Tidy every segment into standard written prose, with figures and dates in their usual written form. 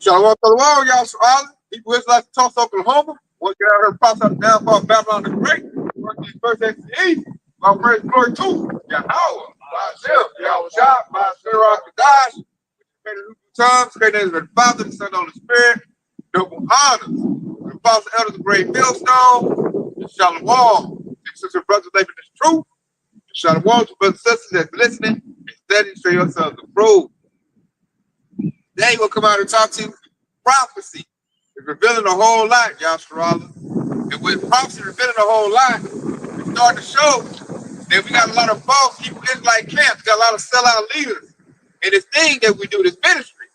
Shalom to the wall, y'all. All people Israelites in Tulsa, Oklahoma. What you heard prophesy of the downfall of Babylon the Great. First Exodus, my first glory too. Yahweh, myself, Yahweh Shah, my Sarah Kadash, created tongues, created as the Father, the Son, and the Holy Spirit. Double honors. The apostle elders of great millstone. The Shalom. Sister brothers living this truth. The Shalom to brothers and sisters that's listening and studying to show yourselves approved. Today we'll come out and talk to you. Prophecy is revealing a whole lot, y'all. And with prophecy revealing a whole lot, it's starting to show that we got a lot of false people in like camps, got a lot of sellout leaders. And this thing that we do, this ministry,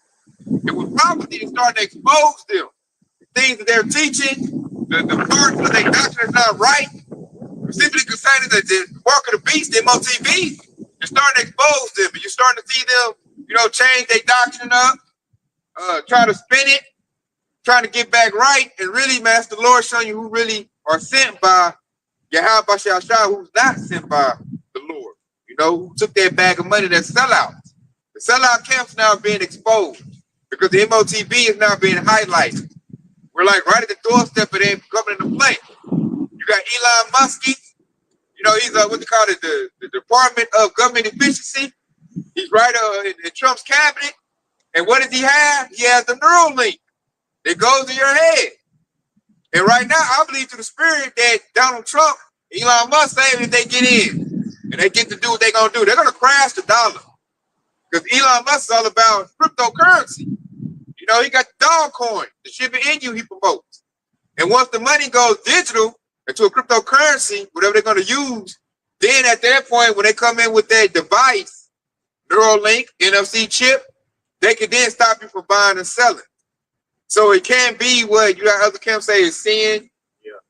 and with prophecy, it's starting to expose them. The things that they're teaching, the parts of their doctrine is not right, specifically concerning the work of the beast, the MOTV. You're starting to expose them, and you're starting to see them, change their doctrine up, try to spin it, trying to get back right, and really, man, it's the Lord showing you who really are sent by Yahweh Bashar, who's not sent by the Lord, who took that bag of money, that sellout. The sellout camps now being exposed because the MOTB is now being highlighted. We're like right at the doorstep of them coming into play. You got Elon Musk, he's what they call it, the Department of Government Efficiency. He's right in Trump's cabinet. And what does he have? He has the neural link that goes in your head. And right now, I believe to the spirit that Donald Trump, Elon Musk saying if they get in and they get to do what they're going to do, they're going to crash the dollar. Because Elon Musk is all about cryptocurrency. He got the dog coin, the shipping in you he promotes. And once the money goes digital into a cryptocurrency, whatever they're going to use, then at that point, when they come in with their device, Neuralink, NFC chip, they can then stop you from buying and selling. So it can't be what you got other camps say is sin,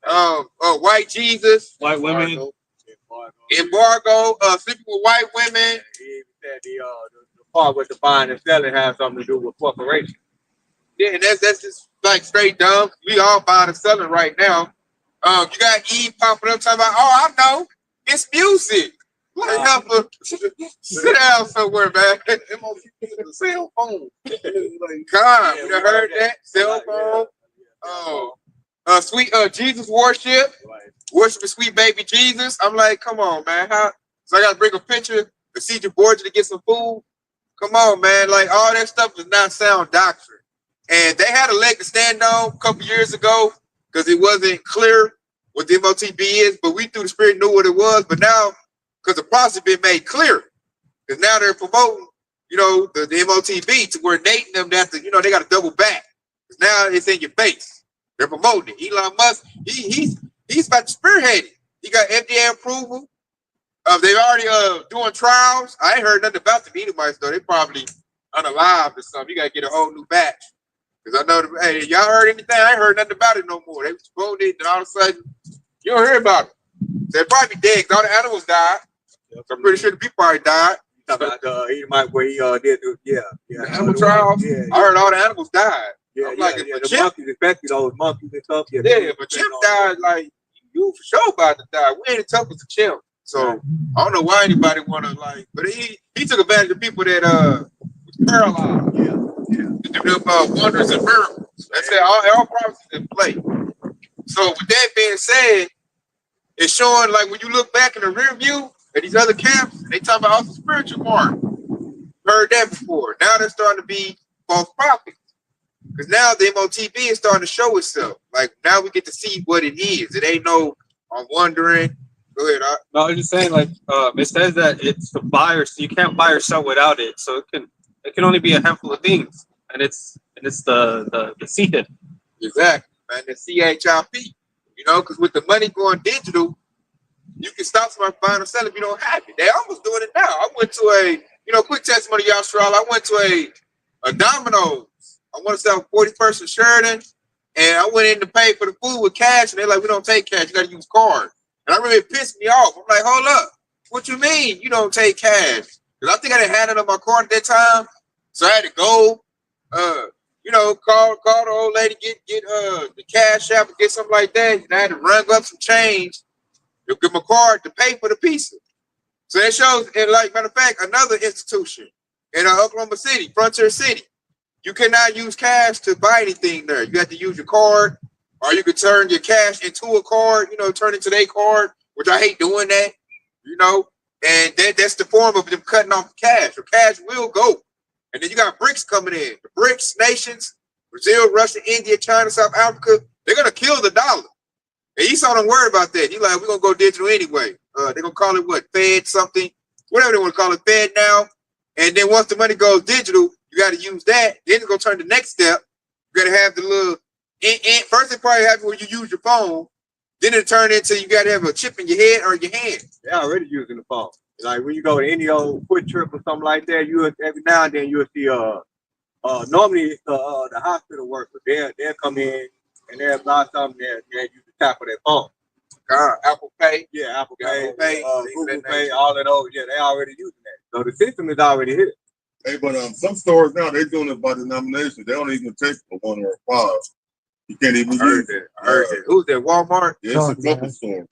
white Jesus, white women, embargo, sleeping with white women. The part with the buying and selling has something to do with corporations. Yeah, and that's just like straight dumb. We all buying and selling right now. You got Eve popping up talking about, I know, it's music. Like, help her sit down somewhere, man. Cell phone. God, you heard that? Cell phone. Sweet Jesus worship. Worshiping sweet baby Jesus. I'm like, come on, man. So I got to bring a picture to see Georgia to get some food. Come on, man. Like, all that stuff is not sound doctrine. And they had a leg to stand on a couple years ago because it wasn't clear what the MOTB is, but we through the spirit knew what it was. But now, because the process been made clear, because now they're promoting, the MOTB to where Nate and them that they got to double back. Because now it's in your face. They're promoting it. Elon Musk, he's about to spearhead it. He got FDA approval. They've already doing trials. I ain't heard nothing about them either, though. They probably unalived or something. You got to get a whole new batch. Because I know, hey, y'all heard anything? I ain't heard nothing about it no more. They was promoting it, and all of a sudden, you don't hear about it. They're probably dead because all the animals died. So I'm pretty sure the people already died. About where he did the animal trials. Yeah, I heard all the animals died. Yeah, like the Chimp, monkeys, especially those monkeys and stuff. Yeah, but Chimp died, like, you for sure about to die. We ain't as tough as a Chimp. So I don't know why anybody want to, but he took advantage of people that was paralyzed. To do them wonders and miracles. That's it. All prophecies in play. So with that being said, it's showing, like, when you look back in the rear view at these other camps, they talk about also spiritual mark. Heard that before. Now they're starting to be false prophets. Because now the MOTB is starting to show itself. Like, now we get to see what it is. It ain't no, I'm wondering. Go ahead. No, I was just saying, like, it says that it's the buyer, so you can't buy or sell without it. So it can only be a handful of things. And it's the seed. Exactly, man. The CHIP. Because with the money going digital, you can stop somebody buying or selling if you don't have it. They almost doing it now. I went to quick testimony, y'all, I went to a Domino's. I want to sell a 40-person Sheridan, and I went in to pay for the food with cash, and they're like, we don't take cash. You got to use card. And I remember it pissed me off. I'm like, hold up. What you mean you don't take cash? Because I think I didn't have it on my card at that time, so I had to go, call the old lady, get the cash app and get something like that. And I had to run up some change to get my card to pay for the pizza. So that shows, and like, matter of fact, another institution in Oklahoma City, Frontier City. You cannot use cash to buy anything there. You have to use your card, or you could turn your cash into a card. Turn it to their card, which I hate doing that. And that's the form of them cutting off the cash. Your cash will go, and then you got BRICS coming in. The BRICS nations: Brazil, Russia, India, China, South Africa. They're gonna kill the dollar. And Esau don't worry about that. He's like, we're gonna go digital anyway. They're gonna call it what? Fed something, whatever they want to call it, Fed now. And then once the money goes digital, you got to use that. Then it's gonna turn the next step. You gotta have the little first it probably happens when you use your phone. Then it turn into you gotta have a chip in your head or your hand. They're already using the phone. Like when you go to any old quick trip or something like that, you every now and then you'll see normally it's the hospital workers. They'll come in and they'll buy something they use the tap of their phone. Apple Pay. Yeah, Apple Pay, Google Pay, all of those. Yeah, they already using that. So the system is already here. Hey, but some stores now they're doing it by denomination. They don't even take a 1 or a 5. You can't even use it. I heard that. Who's that? Walmart. Yeah, it's a couple stores.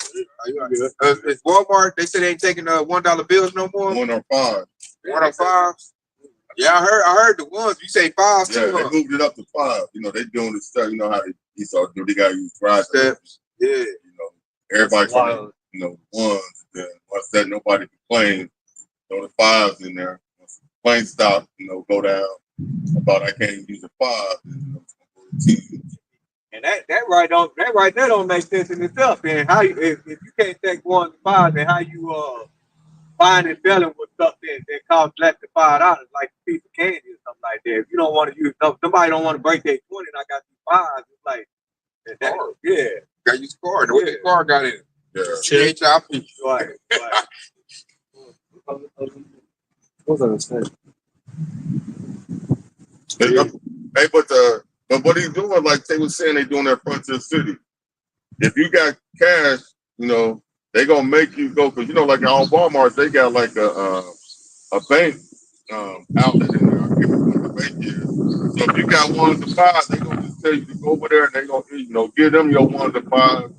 It's Walmart. They said they ain't taking $1 bills no more. 1 or 5. 1 or 5. Yeah, I heard the ones you say 5 too. Yeah, they moved it up to 5. They doing this stuff. You know how they do. They gotta use drive steps. Yeah. Everybody from ones. Then once that nobody complains. The 5s in there. Once the plane stop, go down. About I can't use a 5. And that right there don't make sense in itself. And how if you can't take 1 to 5, then how you buying and selling with stuff that costs less than $5, like a piece of candy or something like that. If you don't want to use somebody don't want to break their 20, and I got these 5s, it's like yeah. Got your card. What your card got in it? Yeah. CHIP. Right. What was I gonna say? Hey, but what he's doing, like they were saying, they doing that front to the city. If you got cash, they gonna make you go because like all Walmarts, they got like a bank outlet in there. I can't remember what the bank is. So if you got 1 to 5, they gonna just tell you to go over there and they gonna give them your 1 to 5, and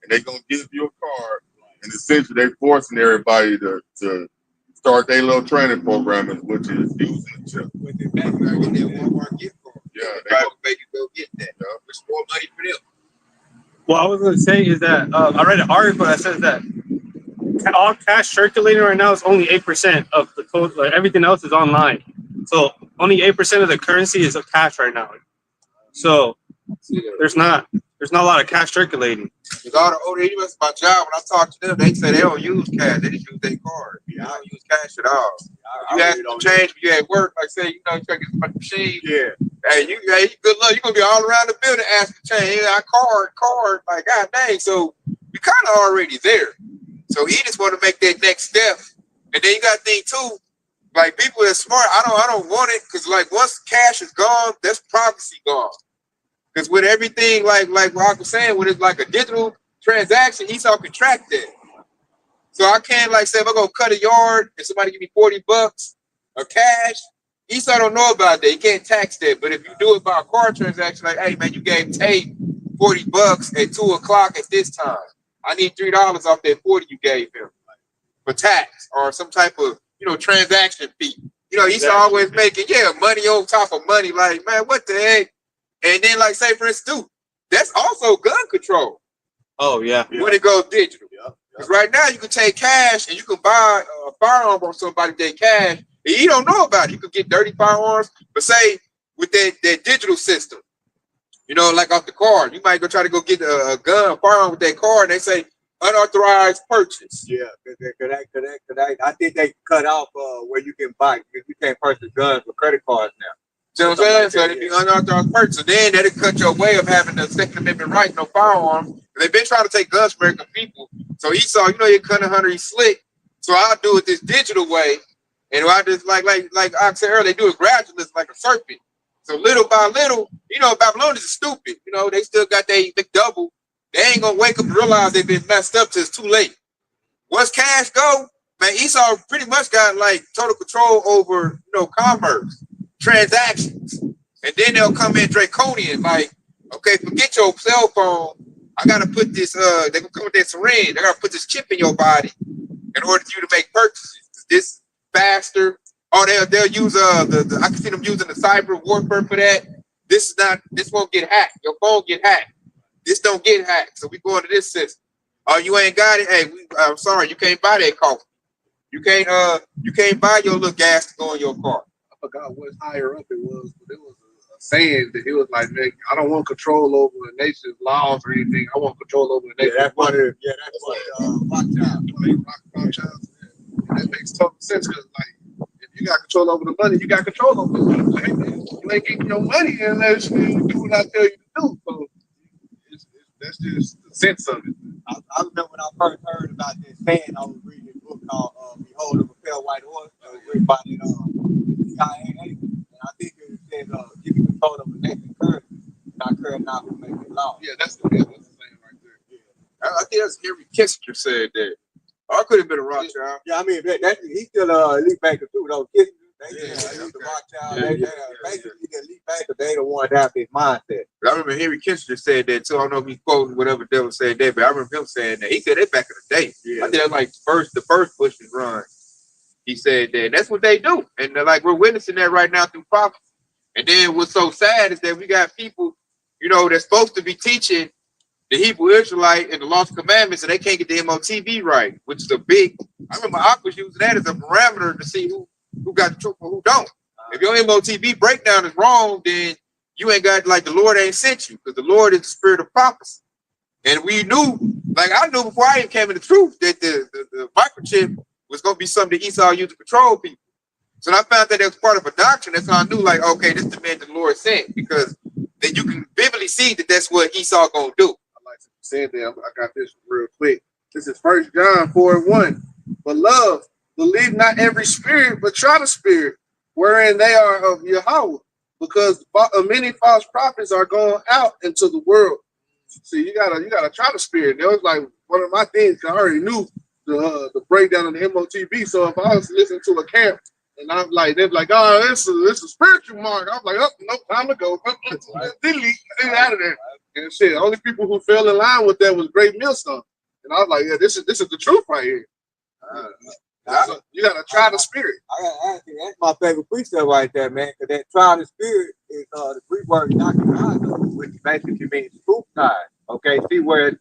they gonna give you a card. And essentially, they forcing everybody to start their little training program, which is using the chip. With the bank, I get that Walmart gift card. Yeah, they gonna make you go get that. Which more money for them. What I was going to say is that I read an article that says that all cash circulating right now is only 8% of the total. Like everything else is online. So only 8% of the currency is of cash right now. So there's not a lot of cash circulating. Because all the older US, my job, when I talk to them, they say they don't use cash. They just use their card. They don't use cash at all. You ask them to change when you at work, like say, you try to get some machine. Yeah. Hey, good luck. You're going to be all around the building asking to change. Card. Like, God dang. So we kind of already there. So he just want to make that next step. And then you got to think too, like people that smart, I don't want it because like once cash is gone, that's privacy gone. Because with everything, like Rock was saying, when it's like a digital transaction, Esau can track that. So I can't like say if I go cut a yard and somebody give me $40 of cash, Esau don't know about that. He can't tax that. But if you do it by a card transaction, like, hey man, you gave Tate $40 at 2 o'clock at this time. I need $3 off that 40 you gave him for tax or some type of transaction fee. Esau always making money on top of money. Like, man, what the heck? And then, like, say for instance, that's also gun control. Oh yeah. When it goes digital. Because right now you can take cash and you can buy a firearm from somebody that cash, and you don't know about it. You could get dirty firearms, but say with that digital system, like off the card, you might go try to go get a gun, a firearm with that card, and they say unauthorized purchase. Yeah, I think they cut off where you can buy because you can't purchase guns with credit cards now. You know what I'm saying? So it'd be unauthorized purchase. So then that'll cut your way of having the Second Amendment right, no firearm. They've been trying to take guns from American people. So Esau, you're cutting hunter, he's slick. So I'll do it this digital way. And I just like I said earlier, they do it gradually, it's like a serpent. So little by little, Babylonians are stupid. They still got their double. They ain't gonna wake up and realize they've been messed up till it's too late. Once cash go, man, Esau pretty much got like total control over commerce, transactions. And then they'll come in draconian, like, okay, forget your cell phone. I gotta put this they're gonna come with that syringe. I gotta put this chip in your body in order for you to make purchases. This faster, Oh, they'll use the I can see them using the cyber warfare for that. This won't get hacked. Your phone get hacked. This don't get hacked. So we go into this system. Oh, you ain't got it. Hey, I'm sorry, you can't buy that coffee. You can't buy your little gas to go in your car. I forgot what higher up it was, but it was a saying that he was like, man, I don't want control over the nation's laws or anything. I want control over the nation's money. That's what Rothschild. And that makes total sense because, like, if you got control over the money, you got control over the money. Hey, man, you ain't getting your money unless you do what I tell you to do. So that's just the sense of it. I remember when I first heard about this saying, I was reading this book called Behold the Pale White Horse. It was written by the CIA. And I think it says, give you control of the nation's currency, not currency, not who makes it law. Yeah, that's the saying right there. Yeah. I think that's Henry Kissinger said that. Or it could have been a Rothschild. Yeah, I mean, he's still a elite banker too, though. Kissinger, the Rothschild. Basically, the elite banker, they the ones that have this mindset. But I remember Henry Kissinger said that too. I don't know if he's quoting whatever devil said that, but I remember him saying that. He said that back in the day. Yeah. I think that like the first Bush's run. He said that that's what they do. And like we're witnessing that right now through prophecy. And then what's so sad is that we got people, that's supposed to be teaching the Hebrew Israelite and the lost commandments, and they can't get the MOTB right, which is a big. I remember Aqua's using that as a parameter to see who got the truth and who don't. If your MOTB breakdown is wrong, then you ain't got, like, the Lord ain't sent you, because the Lord is the spirit of prophecy. And we knew, like I knew before I even came in the truth, that the microchip was going to be something that Esau used to control people. So when I found that it was part of a doctrine, that's how I knew, like, okay, this is the man the Lord sent, because then you can vividly see that that's what Esau going to do. Said that I got this real quick. This is 1 John 4:1. Beloved, believe not every spirit, but try the spirit, wherein they are of Yahweh, because many false prophets are going out into the world. So you gotta try the spirit. That was like one of my things. I already knew the breakdown of the MOTB. So if I was listening to a camp and I'm like, they're like, oh, this is a spiritual mark. I'm like, oh, no, time to go. Delete out of there. And shit, the only people who fell in line with that was Great Millstone. And I was like, yeah, this is the truth right here. You gotta try the spirit. That's my favorite precept right there, man. Because that try the spirit is the Greek word "nakazzo," which basically means scrutinize. Okay, see where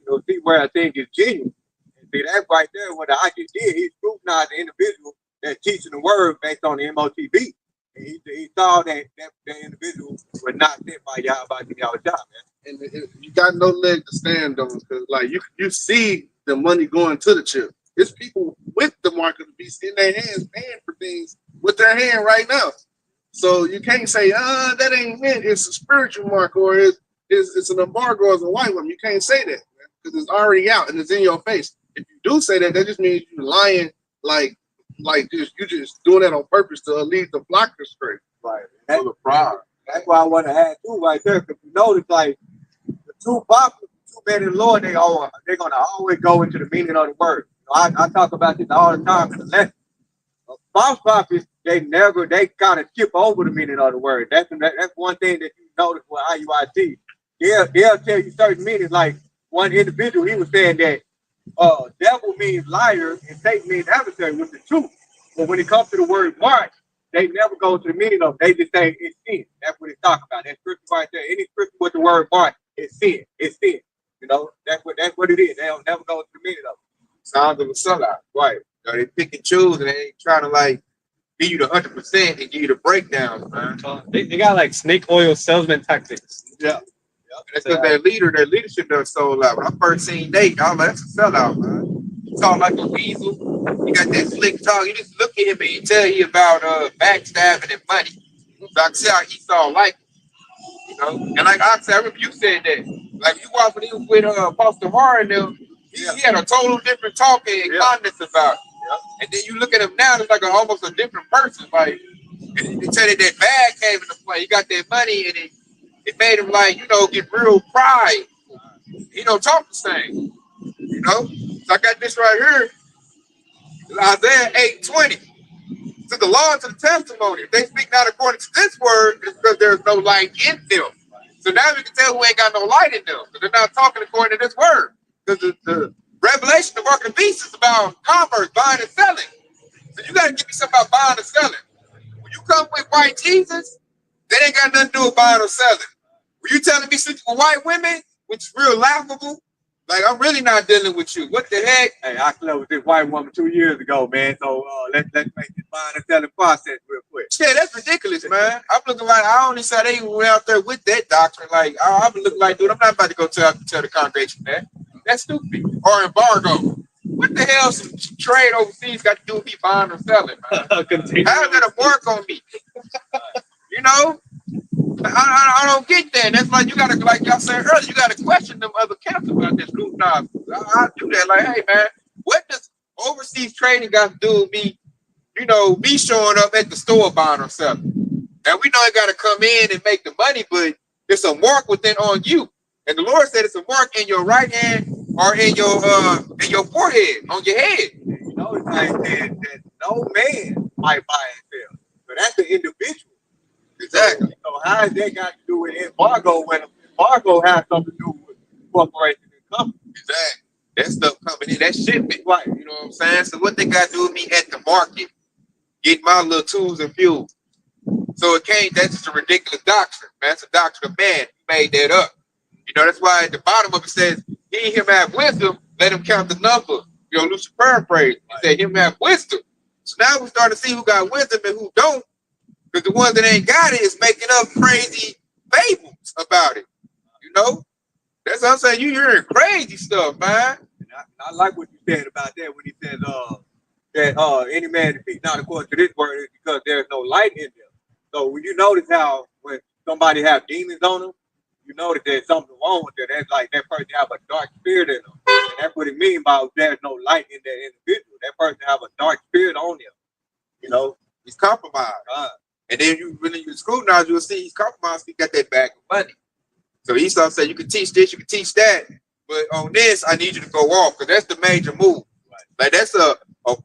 I think is genuine. And see that right there, what the Aki did, he scrutinized the individual that's teaching the word based on the MOTB. And he saw that individual was not sent by Yahweh Yahweh, man. And you got no leg to stand on, because like you see the money going to the chip. It's people with the mark of the beast in their hands paying for things with their hand right now. So you can't say, that ain't it. It's a spiritual mark, or it's an embargo as a white woman. You can't say that because it's already out and it's in your face. If you do say that, that just means you're lying, like you just doing that on purpose to lead the flock astray. Right. That's a problem. That's why I want to add too right there, because you notice like the two prophets, two men in the Lord, they're gonna always go into the meaning of the word. I talk about this all the time in the lesson. False prophets, they kind of skip over the meaning of the word. That's one thing that you notice with IUIC. They'll tell you certain meanings. Like one individual, he was saying that devil means liar and Satan means adversary, which is true. But when it comes to the word mark, they never go to the meaning of it. They just say it's sin. That's what they talk about. That scripture right there. Any scripture with the word mark, it's sin. It's sin. That's what it is. They don't never go to the meaning of it. Sounds of a sellout, right? They pick and choose, and they ain't trying to like give you the 100% and give you the breakdowns, man. They got like snake oil salesman tactics. Yeah. That's because their leadership done sold out. When I first seen Nate, I was like, that's a sellout, man. He talk like a weasel. He got that slick talk. You just look at him and he tell you about backstabbing and money. So I can see how Esau like it, And like I said, I remember you said that. Like you watched when he was with Pastor Har and them, he had a total different talk and comments about it. And then you look at him now, it's like almost a different person. Like, and they tell you that bag came into play. He got that money and it made him like, get real pride. He don't talk the same. So I got this right here. Isaiah 8:20. To the law and to the testimony. If they speak not according to this word, it's because there's no light in them. So now we can tell who ain't got no light in them. Because they're not talking according to this word. Because the revelation, the work of the beast is about commerce, buying and selling. So you got to give me something about buying and selling. come with white Jesus, that ain't got nothing to do with buying or selling. Were you telling me sleeping with white women, which is real laughable? Like, I'm really not dealing with you. What the heck? Hey, I slept with this white woman 2 years ago, man. So let's make this buying and selling process real quick. Yeah, that's ridiculous, man. I'm looking like I only saw they went out there with that doctrine. Like, I'm looking like, dude, I'm not about to go tell the congregation that. That's stupid. Or embargo. What the hell some trade overseas got to do with me buying or selling, man? How's that a mark on me? You know? I don't get that. That's like you gotta, like y'all said earlier, you gotta question them other camps about this group. Nah, I do that. Like, hey man, what does overseas trading got to do with me? You know, me showing up at the store buying or selling. And we know it gotta come in and make the money, but it's a mark within on you. And the Lord said it's a mark in your right hand or in your forehead, on your head. You know, it's like that no man might buy and sell, but that's the individual. Exactly. So how has that got to do with embargo when embargo has something to do with corporations and companies? Exactly. That stuff coming in, that shipment. Right. You know what I'm saying? So what they got to do with me at the market, get my little tools and fuel. So it can't, that's just a ridiculous doctrine, man. That's a doctrine of man. He made that up. You know, that's why at the bottom of it says, he him have wisdom, let him count the number. You know, Lucifer paraphrase. He said, him have wisdom. So now we start to see who got wisdom and who don't. Because the ones that ain't got it is making up crazy fables about it. You know? That's what I'm saying. You hearing crazy stuff, man. And I like what you said about that when he says that any man that speaks not according to this word is because there's no light in them. So when you notice how when somebody have demons on them, you know that there's something wrong with them. That's like that person have a dark spirit in them. And that's what it means by there's no light in that individual. That person have a dark spirit on them. You know? He's compromised. And then you really scrutinize, you'll see he's compromised. He got that bag of money. So Esau said, you can teach this, you can teach that, but on this, I need you to go off because that's the major move. Right. Like that's a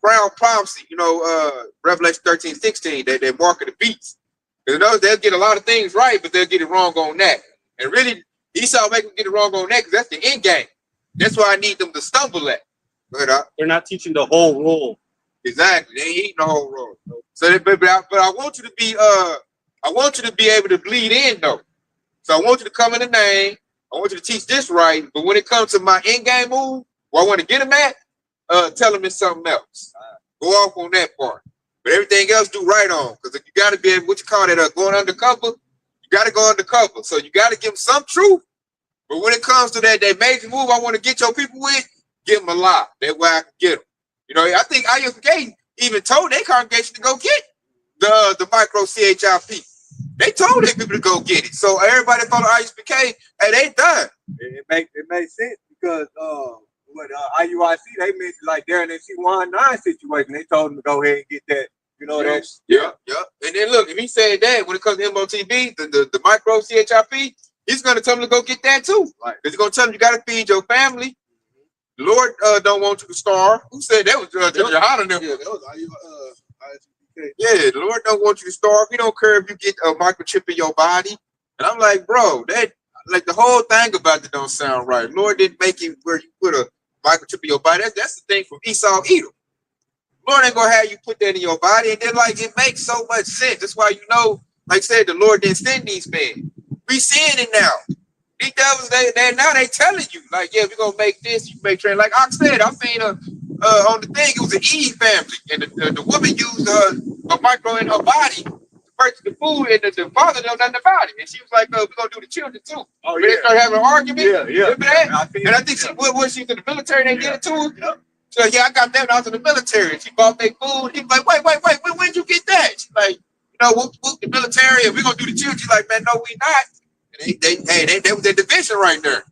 crown prophecy, you know, Revelation 13:16, that they mark of the beast. Because they'll get a lot of things right, but they'll get it wrong on that. And really, Esau make them get it wrong on that because that's the end game. That's why I need them to stumble at. They're not teaching the whole rule. Exactly, they ain't eating the whole road. So, but I want you to be, I want you to be able to bleed in though. So I want you to come in the name. I want you to teach this right. But when it comes to my end game move, where I want to get them at, tell them it's something else. Go off on that part. But everything else, do right on. Because you got to be able, what you call that, going undercover. You got to go undercover. So you got to give them some truth. But when it comes to that major move, I want to get your people with, give them a lie. That way I can get them. You know, I think IFK even told their congregation to go get the micro CHIP. They told their people to go get it. So everybody follow ISPK, hey, they done. It makes sense because what IUIC, they mentioned like they're in the C19 situation. They told them to go ahead and get that. You know that. Yeah. And then look, if he said that when it comes to MOTB, the micro CHIP, he's gonna tell them to go get that too. Right. Because he's gonna tell them you gotta feed your family. The Lord don't want you to starve. Who said that was Johanna? Yeah, that was ISPK. Yeah, the Lord don't want you to starve. He don't care if you get a microchip in your body. And I'm like, bro, that like the whole thing about it don't sound right. Lord didn't make it where you put a microchip in your body. That's the thing from Esau Edom. Lord ain't gonna have you put that in your body. And then like it makes so much sense. That's why you know, like I said, the Lord didn't send these men. We seeing it now. These devils, they telling you, like, yeah, we're gonna make this, you make train. Like I said, I seen on the thing, it was an Eve family, and the woman used a micro in her body to purchase the food, and the father don't know nothing about it. And she was like, we're gonna do the children too. Oh, yeah. They started having an argument. Yeah. And I think she was in the military, they did it to her. Yeah. So yeah, I got that when I was in the military. She bought their food. He was like, wait, where'd you get that? She's like, you know, whoop the military, and we're gonna do the children. She's like, man, no, we not. They was their division right there.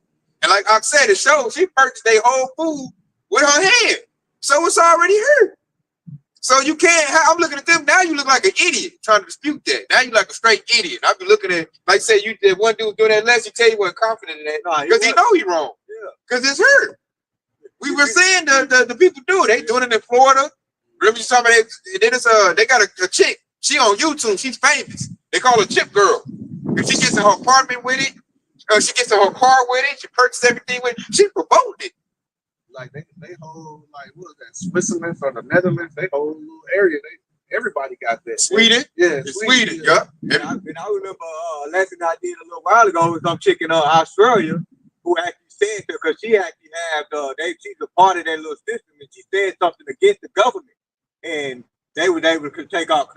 And like I said, it shows she purchased their whole food with her hand. So it's already here. So you can't, I'm looking at them, now you look like an idiot trying to dispute that. Now you like a straight idiot. I be looking at, like say you did one dude doing that less, he tell you wasn't confident in that. Because he know he wrong. Yeah. Because it's her. We were seeing the people do it. They doing it in Florida. Remember you talking about they got a chick. She on YouTube. She's famous. They call her Chip Girl. If she gets in her apartment with it, she gets in her car with it, she purchases everything with it, she promoted it. Like they hold like what was that, Switzerland or the Netherlands, they hold a little area. Everybody got that. Sweden. Yeah, It's Sweden. Yup. And I remember a lesson I did a little while ago with some chick in Australia who actually said that because she actually had she's a part of that little system, and she said something against the government, and they were able to take off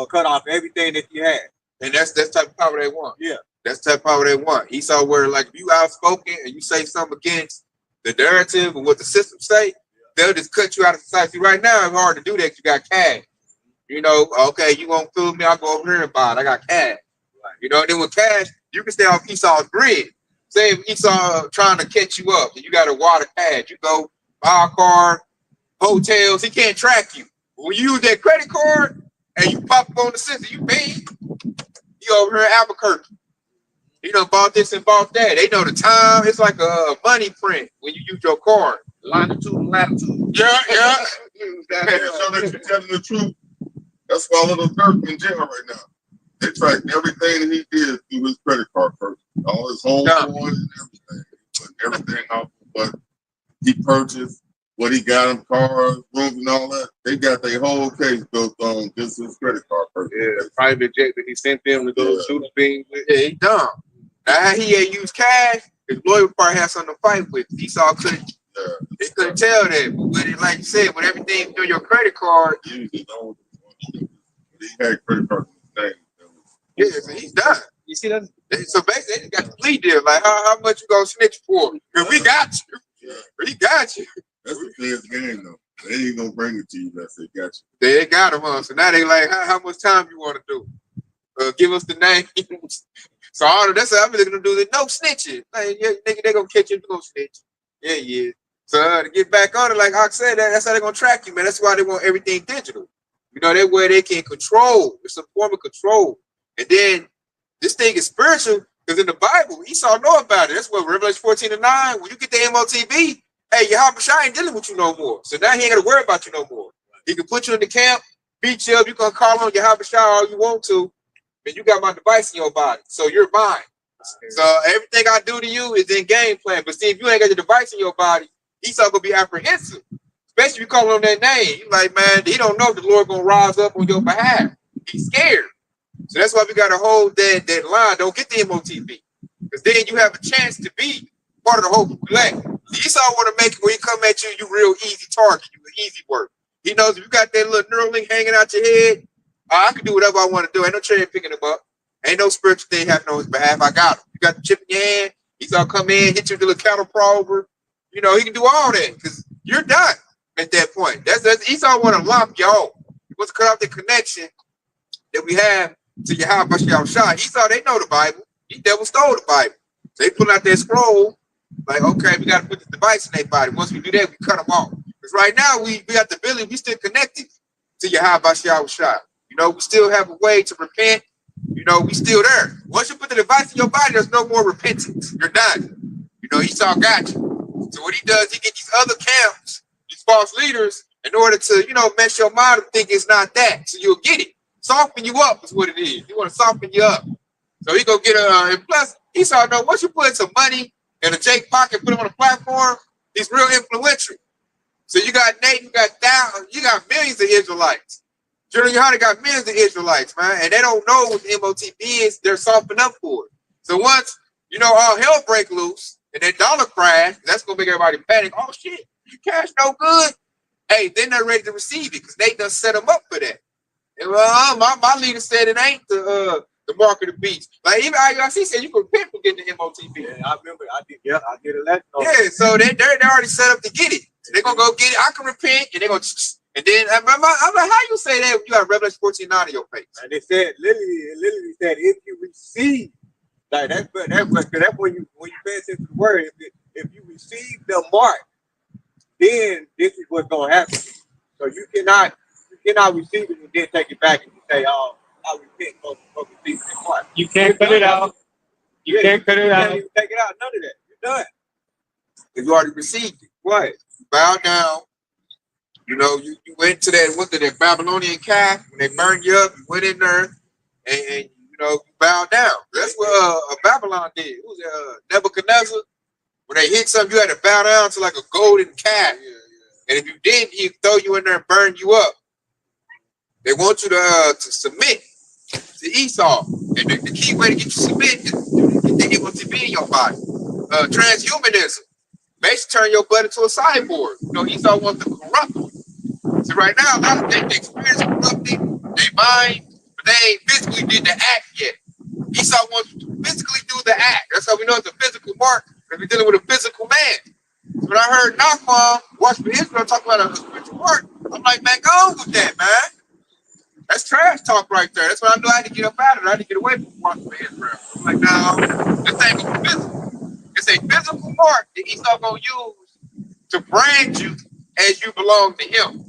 cut off everything that you had. And that's the type of power they want. Yeah. That's the type of power they want. Esau, where like if you outspoken and you say something against the narrative and what the system say, they'll just cut you out of society. Right now, it's hard to do that. You got cash. You know, okay, you won't fool me, I'll go over here and buy it. I got cash. You know, and then with cash, you can stay off Esau's grid. Say if Esau trying to catch you up and you got a wad of cash, you go buy a car, hotels, he can't track you. When you use that credit card and you pop up on the system, you pay. You over here in Albuquerque. You done bought this and bought that. They know the time. It's like a money print when you use your card. Longitude and latitude. Yeah. So that you're telling the truth. That's why little Dirk in jail right now. They tracked everything that he did through his credit card first. All his home coins and everything. He put everything off what he purchased, what he got in cars, rooms and all that. They got their whole case built on just his credit card first. Yeah, private jet that he sent them to go shoot a thing with. Yeah, he dumb. Now he ain't used cash. His lawyer would probably have something to fight with. Esau couldn't. They couldn't tell that. But with it, like you said, with everything through your credit card, He had credit cards in his name. yeah, so he's done. You see that? So basically, they just got the plea deal. Like, how much you gonna snitch for? Because we got you. Yeah. We got you. That's the fair's game, though. They ain't gonna bring it to you unless they got you. They got him on. So now they like, how much time you want to do? Give us the name. So all that's what I'm gonna do. Is no snitching. Like, yeah, nigga, they gonna catch you. You gonna snitch? Yeah. So to get back on it, like Hawk said, that's how they gonna track you, man. That's why they want everything digital. You know, that way they can control. It's a form of control. And then this thing is spiritual because in the Bible, Esau know about it. That's what Revelation 14:9. When you get the MOTB, hey, Yahweh ain't dealing with you no more. So now he ain't gonna worry about you no more. He can put you in the camp, beat you up. You can call on Yahweh all you want to, and you got my device in your body, so you're mine. So everything I do to you is in game plan. But see, if you ain't got the device in your body, Esau gonna be apprehensive. Especially if you call on that name. You like, man, he don't know if the Lord gonna rise up on your behalf. He's scared. So that's why we gotta hold that line. Don't get the MOTB. Because then you have a chance to be part of the whole elect. Esau want to make it when he come at you, you real easy target, you easy work. He knows if you got that little neural link hanging out your head, I can do whatever I want to do. Ain't no cherry picking him up. Ain't no spiritual thing happening on his behalf. I got him. You got the chip in your hand. He's gonna come in, hit you with a little cattle prober. You know, he can do all that because you're done at that point. That's Esau want to lock you off. He wants to cut off the connection that we have to Yahweh Shah. Esau, they know the Bible. He devil stole the Bible. So they pull out their scroll, like, okay, we got to put the device in their body. Once we do that, we cut them off. Because right now, we got the ability, we still connected to Yahweh Shah. You know, we still have a way to repent. You know, we still there. Once you put the device in your body, there's no more repentance. You're done. You know, Esau got you. So what he does, he gets these other camps, these false leaders, in order to, you know, mess your mind and think it's not that. So you'll get it. Soften you up is what it is. He want to soften you up. So he go get and plus, Esau know once you put some money in a Jake pocket, put him on a platform, he's real influential. So you got Nate, you got thousands, you got millions of Israelites. General Yohana got millions of Israelites, man, and they don't know what the MOTB is. They're softening up for it. So once, you know, all hell break loose and that dollar crash, that's going to make everybody panic. Oh, shit, cash no good. Hey, then they're ready to receive it because they done set them up for that. And my leader said it ain't the mark of the beast. Like even IUIC said you could repent for getting the MOTB. Yeah, I remember I did a lesson. Yeah, so they're already set up to get it. So they're gonna go get it. I can repent, and they're gonna and then I'm like, how you say that when you got Revelation 14:9 in your face? And they said literally said if you receive, like that's when you pay attention to the word. If you receive the mark, then this is what's gonna happen. So you cannot receive it and then take it back and say, oh, I repent for receiving the mark. You can't cut it out. You can't cut it You out. can't even take it out. None of that. You're done. If you already received it, Right. you bow down. You know, you went to that Babylonian calf when they burned you up. You went in there and you know you bowed down. That's what Babylon did. It was Nebuchadnezzar. When they hit something, you had to bow down to like a golden calf. And if you didn't, he'd throw you in there and burn you up. They want you to submit to Esau. And the key way to get you to submit is they want to be in your body. Transhumanism. Basically turn your blood into a cyborg. You know, Esau wants to corrupt you. So right now, a lot of they experience corrupting, they mind, but they ain't physically did the act yet. Esau wants to physically do the act. That's how we know it's a physical mark, because we're dealing with a physical man. So when I heard Nachman, Watchman Israel talk about a spiritual mark, I'm like, man, go on with that, man. That's trash talk right there. That's what I knew I had to get up out of it. I had to get away from Watchman Israel. I'm like, no, this ain't gonna be physical. It's a physical mark that Esau gonna use to brand you as you belong to him.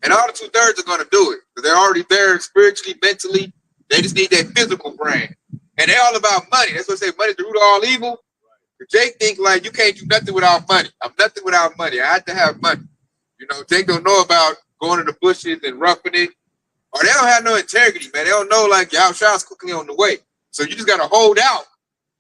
And all the 2/3 are gonna do it. Because they're already there spiritually, mentally. They just need that physical brand. And they're all about money. That's what they say, money's the root of all evil. Jake think like you can't do nothing without money. I'm nothing without money. I have to have money. You know, Jake don't know about going to the bushes and roughing it. Or they don't have no integrity, man. They don't know like Yahshua's quickly on the way. So you just gotta hold out.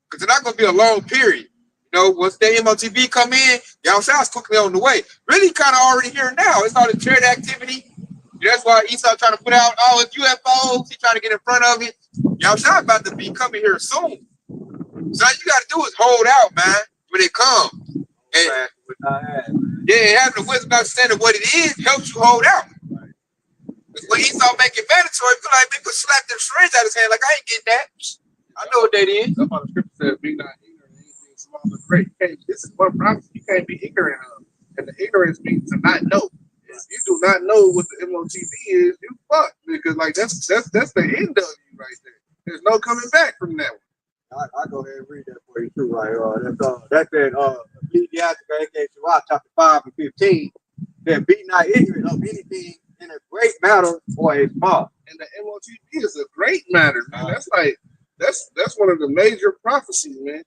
Because it's not gonna be a long period. You know, once the MOTV come in, Yahshua's quickly on the way. Really kind of already here now. It's all the charity activity. That's why Esau trying to put out all his UFOs. He's trying to get in front of it. Yahshua about to be coming here soon. So all you gotta do is hold out, man, when it comes. And yeah, having the wisdom understanding what it is helps you hold out. When Esau make it mandatory, feel like they could slap them strings out of his hand, like I ain't getting that. I know what that is. That's why the scripture says, "Be not ignorant of anything small or great." This is one prophecy you can't be ignorant of, and the ignorance means to not know. If you do not know what the MOTB is, you fuck, because like that's the end of you right there. There's no coming back from that one. I go ahead and read that for you too, right? That's in Ecclesiastes, chapter 5 and 15. That be not ignorant of anything in a great matter or a small. And the MOTB is a great matter, man. That's like that's one of the major prophecies, man.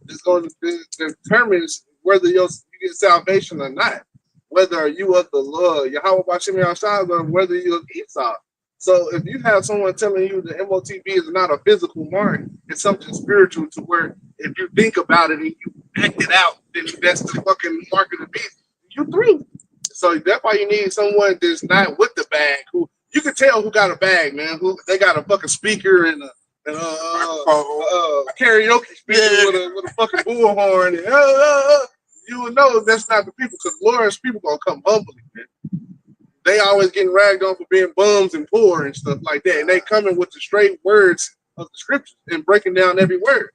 It's going to determine whether you get salvation or not. Whether you of the Lord, Yahweh Bashim Yahshua, or whether you of Esau. So if you have someone telling you the MOTB is not a physical mark, it's something spiritual to where if you think about it and you act it out, then that's the fucking mark of the beast. You through. So that's why you need someone that's not with the bag, who you can tell who got a bag, man. Who they got a fucking speaker and a karaoke speaker with a fucking bullhorn. And, you will know that's not the people, because Lord's people gonna come humbly, man. They always getting ragged on for being bums and poor and stuff like that. And they coming with the straight words of the scriptures and breaking down every word.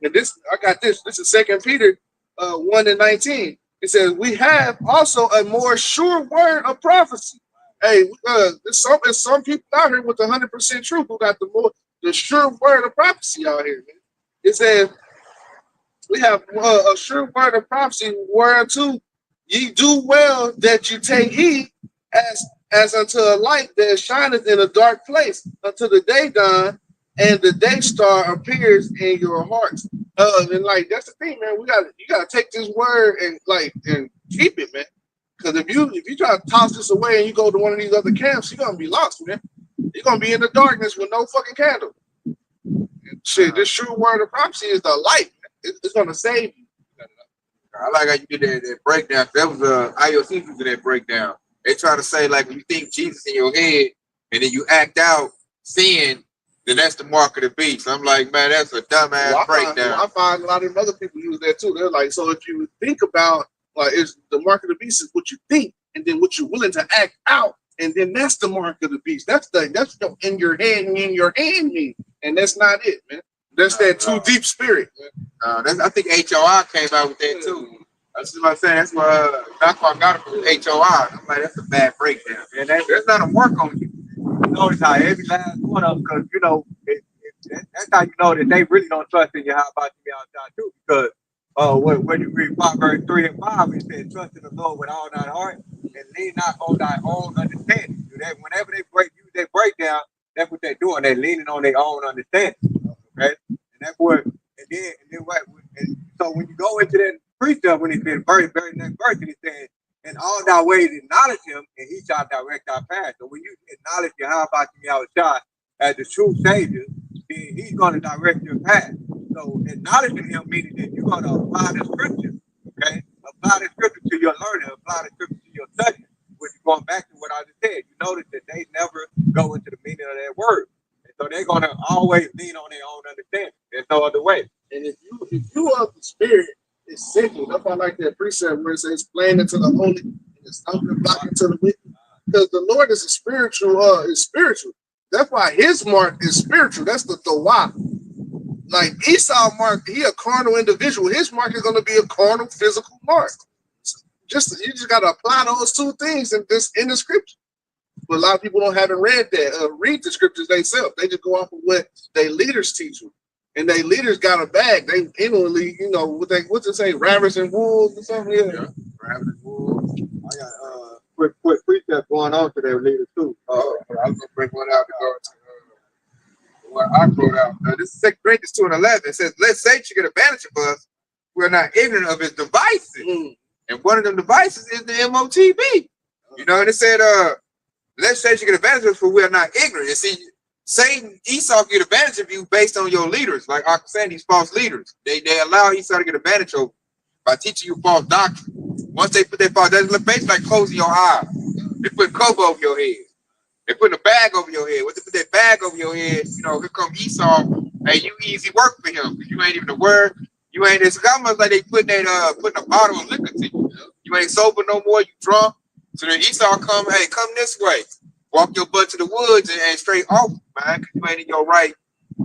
And this, I got this. This is 2 Peter 1:19. It says, we have also a more sure word of prophecy. Hey, there's some people out here with 100% truth who got the sure word of prophecy out here, man. It says, we have a sure word of prophecy, whereunto ye do well that you take heed, as unto a light that shineth in a dark place, until the day dawn and the day star appears in your hearts. And like that's the thing, man. You gotta take this word and keep it, man. Because if you try to toss this away and you go to one of these other camps, you're gonna be lost, man. You're gonna be in the darkness with no fucking candle. And shit, this true word of prophecy is the light. It's gonna save you. I like how you did that breakdown. That was IOC who did that breakdown. They try to say like when you think Jesus in your head and then you act out sin, then that's the mark of the beast. I'm like, man, that's a dumbass breakdown. I find a lot of other people use that too. They're like, so if you think about it's the mark of the beast is what you think, and then what you're willing to act out, and then that's the mark of the beast. That's in your head and in your hand mean, and that's not it, man. That's that too deep spirit. I think HOI came out with that too. That's what I'm saying. That's why Doc got it from HOI. I'm like, that's a bad breakdown. And there's not a mark on you. Notice how every last one of them, because you know, that's how you know that they really don't trust in you. How about you outside too? Because when you read Proverbs 3 and 5, it says, "Trust in the Lord with all thy heart, and lean not on thy own understanding." Whenever they break down, that's what they're doing. They're leaning on their own understanding. Okay, and that's what. And so when you go into that precept, when it's been very next verse, and it says, "In all thy ways acknowledge him, and he shall direct our path." So when you acknowledge Yahweh Yahushua as the true Savior, then he's going to direct your path. So acknowledging him meaning that you're going to apply the scripture, okay? Apply the scripture to your learning, apply the scripture to your study, which is going back to what I just said. You notice that they never go into the meaning of that word. And so they're gonna always lean on their own understanding. There's no other way. And if you are the spirit, it's simple. That's why I like that precept where it says explain it to the holy and it's stumbling block into the wicked. Because the Lord is a is spiritual. That's why his mark is spiritual. That's the Torah. Like Esau mark, he a carnal individual. His mark is going to be a carnal physical mark. You just got to apply those two things in the scripture. But a lot of people haven't read that. Read the scriptures themselves. They just go off of what their leaders teach them. And their leaders got a bag. They inwardly, what's it say, rabbits and wolves or something? Yeah. Rabbits and wolves. I got quick precept going on to their leaders too. I was going to bring one out to go to what I wrote out. This is 2 Corinthians 2:11. It says, "Let Satan get advantage of us. We're not ignorant of his devices." And one of them devices is the MOTB. And it said, "Let Satan get advantage of us, for we are not ignorant." And see, Satan, Esau get advantage of you based on your leaders. Like I'm saying, these false leaders. They allow Esau to get advantage of you by teaching you false doctrine. Once they put their false, that's basically like closing your eyes. They put cover over your head. They putting a bag over your head. Once they put that bag over your head, here come Esau. Hey, you easy work for him because you ain't even aware. You ain't. It's almost like they putting a bottle of liquor to you. You ain't sober no more. You drunk. So then Esau come. Hey, come this way. Walk your butt to the woods and straight off, man, because you ain't in your right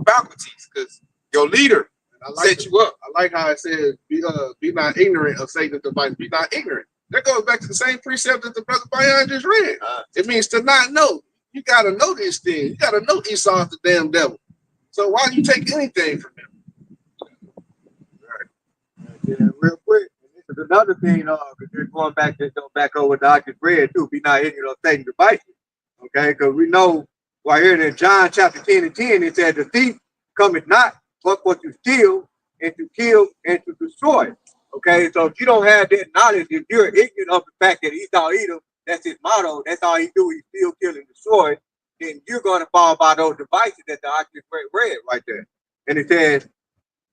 faculties. Because your leader set you up. I like how it says, "Be not ignorant of Satan's device." Be not ignorant. That goes back to the same precept that the brother Bayan just read. It means to not know. You got to know this thing. You got to know Esau is the damn devil. So why do you take anything from him? Yeah, real quick. This is another thing, because going back over what I just read too. Be not ignorant of Satan's devices. Okay, because we know right here in John chapter 10:10, it said, "The thief cometh not but for to steal and to kill and to destroy." Okay, so if you don't have that knowledge, if you're ignorant of the fact that Esau Edom, that's his motto, that's all he do, he steal, kill, and destroy, then you're going to fall by those devices that the oxygen read right there. And it says,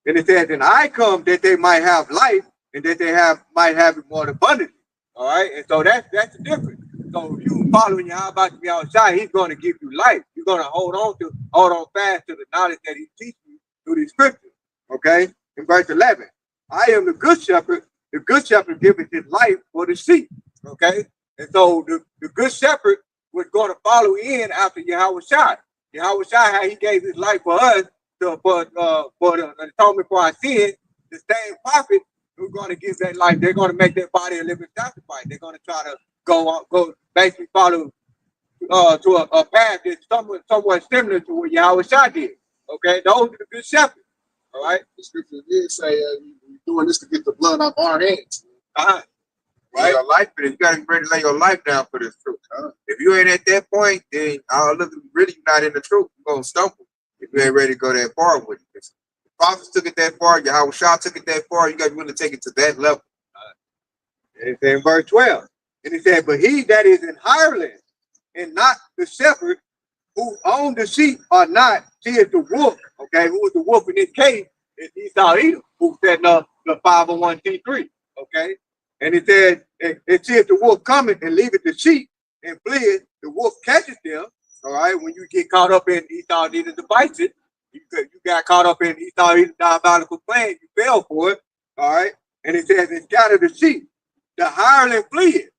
"And I come that they might have life, and that they might have it more abundantly." All right, and so that's the difference. So if you following your about to be outside, he's going to give you life. You're going to hold on fast to the knowledge that he teaches you through the scriptures. Okay, in verse 11. "I am the good shepherd. The good shepherd giveth his life for the sheep." Okay, and so the good shepherd was going to follow in after Yahweh Shai. Yahweh Shai, how he gave his life for us for the atonement for our sins. The same prophet who's going to give that life. They're going to make their body a living sacrifice. They're going to try to go basically follow to a path that's somewhat similar to what Yahweh Shai did. Okay, those are the good shepherds. All right, the scripture did say you're doing this to get the blood off our hands. Right? Your life for this. You got to be ready to lay your life down for this truth. If you ain't at that point, then really not in the truth. You're going to stumble if you ain't ready to go that far with it. The prophets took it that far. Yahweh Shah took it that far. You got to be willing to take it to that level. And it's in verse 12. And it said, "But he that is in hireling and not the shepherd, who own the sheep or not, he is the wolf." Okay, who is the wolf in this case? Is Esau Edom, who setting up the 501c3. Okay, and it said, "It seeth the wolf coming and leaveth the sheep and fleeth. The wolf catches them." All right, when you get caught up in Esau Edom's devices, you got caught up in Esau Edom's diabolical plan. You fell for it. All right, and it says, "And scatter the sheep. The hireling fleeth."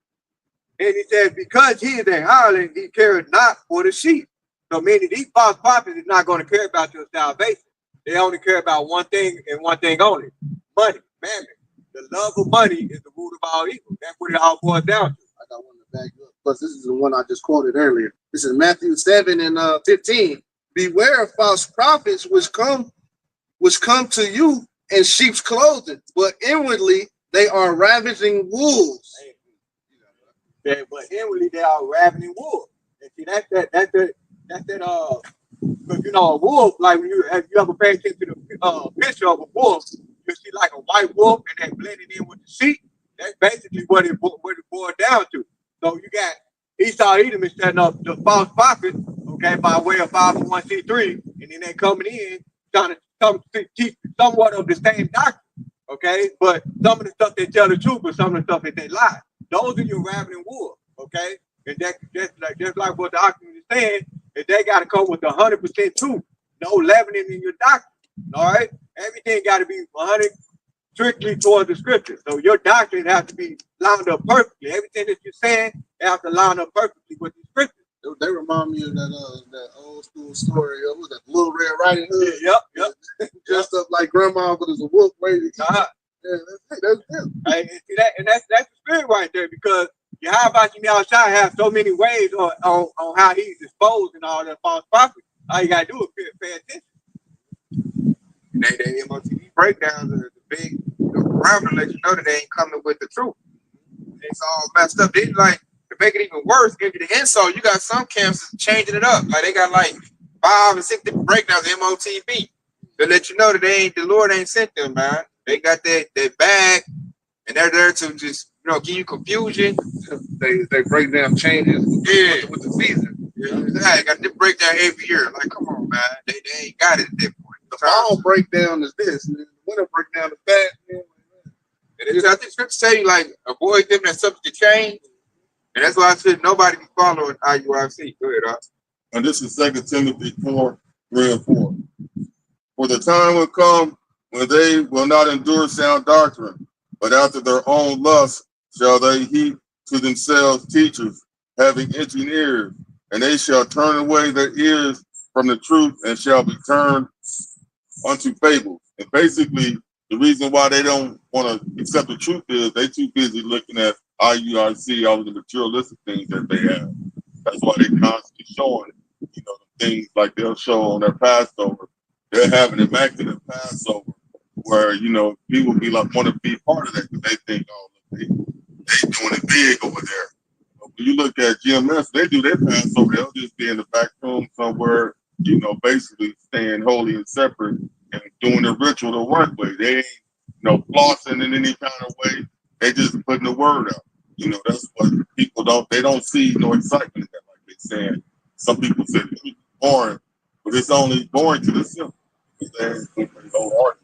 And he says, "Because he is a hireling, he cares not for the sheep." So meaning these false prophets is not going to care about your salvation. They only care about one thing and one thing only: money, mammon. The love of money is the root of all evil. That's what it all boils down to. I got one to back up. Plus, this is the one I just quoted earlier. This is Matthew 7:15. "Beware of false prophets which come to you in sheep's clothing, but inwardly they are ravaging wolves." Yeah, but inwardly they are ravening wolves. And see, that's that. Because a wolf, like when you ever pay attention to the picture of a wolf, you see like a white wolf and then blended in with the sheep. That's basically what it boiled down to. So you got Esau Edom is setting up the false prophet, okay, by way of 501c3, and then they coming in trying to teach somewhat of the same doctrine, okay, but some of the stuff they tell the truth, but some of the stuff that they lie. Those are your ravening wolves, okay, and that's just like what the document is saying. and they got to come with 100% truth. No leavening in your doctrine. All right, everything got to be 100 strictly towards the scripture. So your doctrine has to be lined up perfectly. Everything that you're saying has to line up perfectly with the scripture. They remind me of that old school story of that Little Red Riding Hood. Yep. Dressed up like grandma, but as a wolf waiting. Yeah, that's it. And that's the spirit right there, because Yahweh Shai has so many ways on how he's exposed and all that false prophet. All you gotta do is pay attention. And they MOTV breakdowns are the big parameter to let you know that they ain't coming with the truth. It's all messed up. They like to make it even worse, give you the insult. You got some camps changing it up. Like they got like 5 and 6 different breakdowns of MOTV to let you know that the Lord ain't sent them, man. They got that bag, and they're there to just give you confusion. They break down changes with the season. Yeah, got this breakdown every year. Like, come on, man. They ain't got it at that point. The fall breakdown is this, and the winter breakdown is that. And I think scripture tell you like avoid them that subject to change, and that's why I said nobody be following IUIC. Go ahead, Doc. And this is 2 Timothy 4:3-4. For the time will come when they will not endure sound doctrine, but after their own lust shall they heap to themselves teachers, having itching ears, and they shall turn away their ears from the truth and shall be turned unto fables. And basically, the reason why they don't want to accept the truth is they too busy looking at IUIC, all of the materialistic things that they have. That's why they constantly showing, things like they'll show on their Passover. They're having immaculate Passover where, people be like, want to be part of that because they think, oh, look, they doing it big over there. But when you look at GMS, they do their Passover. They'll just be in the back room somewhere, basically staying holy and separate and doing the ritual the right way. They ain't, flossing in any kind of way. They just putting the word out. That's what people they don't see no excitement in that, like they saying. Some people say it's boring, but it's only boring to the simple. Because they ain't no art.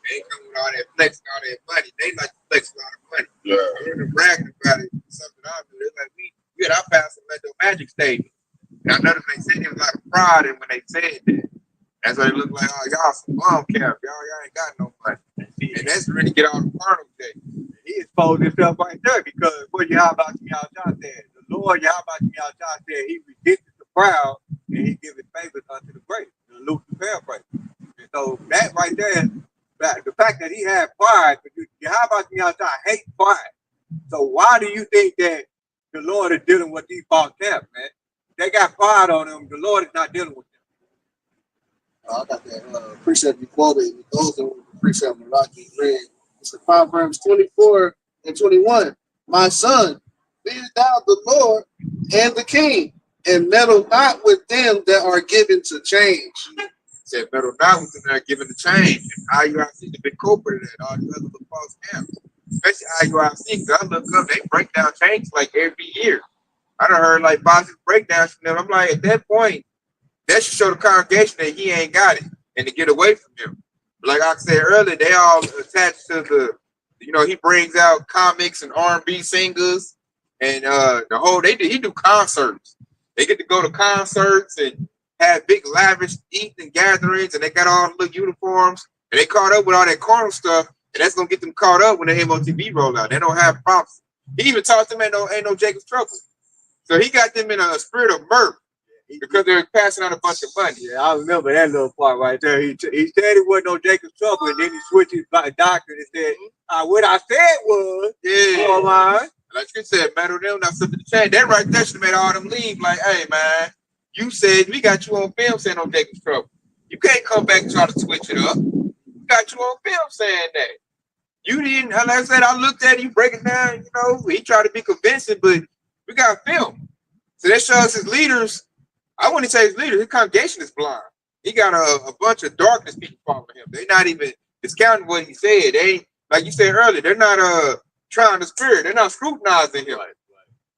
They ain't coming with all that flex and all that money. They like to flex a lot of money. Yeah. They're bragging about it. Something I do. They're like, we had our pastor at the Magic Stadium. And I noticed they said there was a lot of pride in when they said that. That's why they look like, oh, y'all some bum cap. Y'all ain't got no money. And that's really get all the carnal day. He exposed himself right there, because what Yahweh Shai said, the Lord Yahweh Shai said he resisted the proud and he giveth favors unto the great. The Luke the paraphrase. And so that right there, the fact that he had pride, because Yahweh Shai hates pride. So why do you think that the Lord is dealing with these false camps, man? They got pride on them. The Lord is not dealing with them. I got that precept you quoted. Those are the precept Malaki read. It's Proverbs 24:21. My son, fear thou the Lord and the king, and meddle not with them that are given to change. Said meddle not with them that are given to change. And IUIC the big culprit of that. All these other little false camps. Especially IUIC, because I look up, they break down change like every year. I done heard like positive breakdowns from them. I'm like, at that point, that should show the congregation that he ain't got it and to get away from him. Like I said earlier, they all attached to the, he brings out comics and R&B singers and he do concerts. They get to go to concerts and have big lavish eating gatherings, and they got all the little uniforms, and they caught up with all that carnal stuff, and that's gonna get them caught up when the MOTV roll out. They don't have props. He even taught them ain't no Jacob's trouble. So he got them in a spirit of mirth because they're passing out a bunch of money. Yeah, I remember that little part right there. He said it wasn't no Jacob's trouble, and then he switched his doctrine and said, what I said was, like you said, meddle them, not something to change. That right there should have made all them leave. Like, hey, man, you said we got you on film saying no Jacob's trouble. You can't come back and try to switch it up. We got you on film saying that. You didn't, like I said, I looked at it, you break it down, he tried to be convincing, but we got film. So that shows his leaders, I wouldn't say his leaders, his congregation is blind. He got a bunch of darkness people following him. They're not even discounting what he said. They, like you said earlier, they're not trying the spirit. They're not scrutinizing him.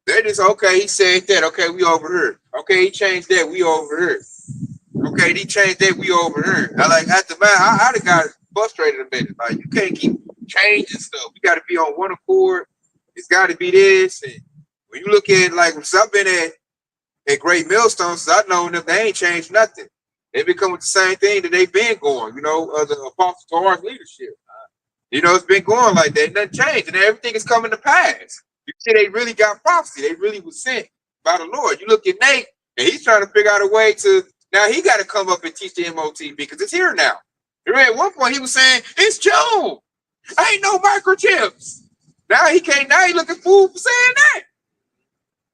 They're just, okay, he said that. Okay, we over here. Okay, he changed that. We over here. Okay, he changed that. We over here. I like, after man, I'd have got frustrated a minute. Like, you can't keep changing stuff. We got to be on one accord. It's got to be this. And when you look at, like, I've been at at Great Millstones, I know them, they ain't changed nothing. They been coming with the same thing that they've been going, the Apostle Torah's leadership. It's been going like that. Nothing changed, and everything is coming to pass. You see, they really got prophecy. They really was sent by the Lord. You look at Nate, and he's trying to figure out a way to, now he got to come up and teach the MOT because it's here now. At one point, he was saying, it's Joe. Ain't no microchips. Now he can't, now he looking fool for saying that.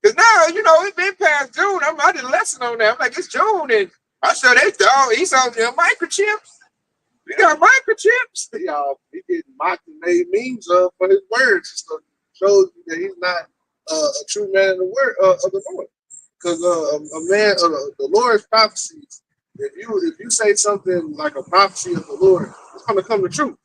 Because now, it's been past June. I did a lesson on that. I'm like, it's June, and I showed that dog, he's on microchips. We got microchips. Y'all, he getting mocked and made memes of for his words and stuff. Shows you that he's not a true man of the word of the Lord. Because a man of the Lord's prophecies, if you say something like a prophecy of the Lord, it's going to come to truth.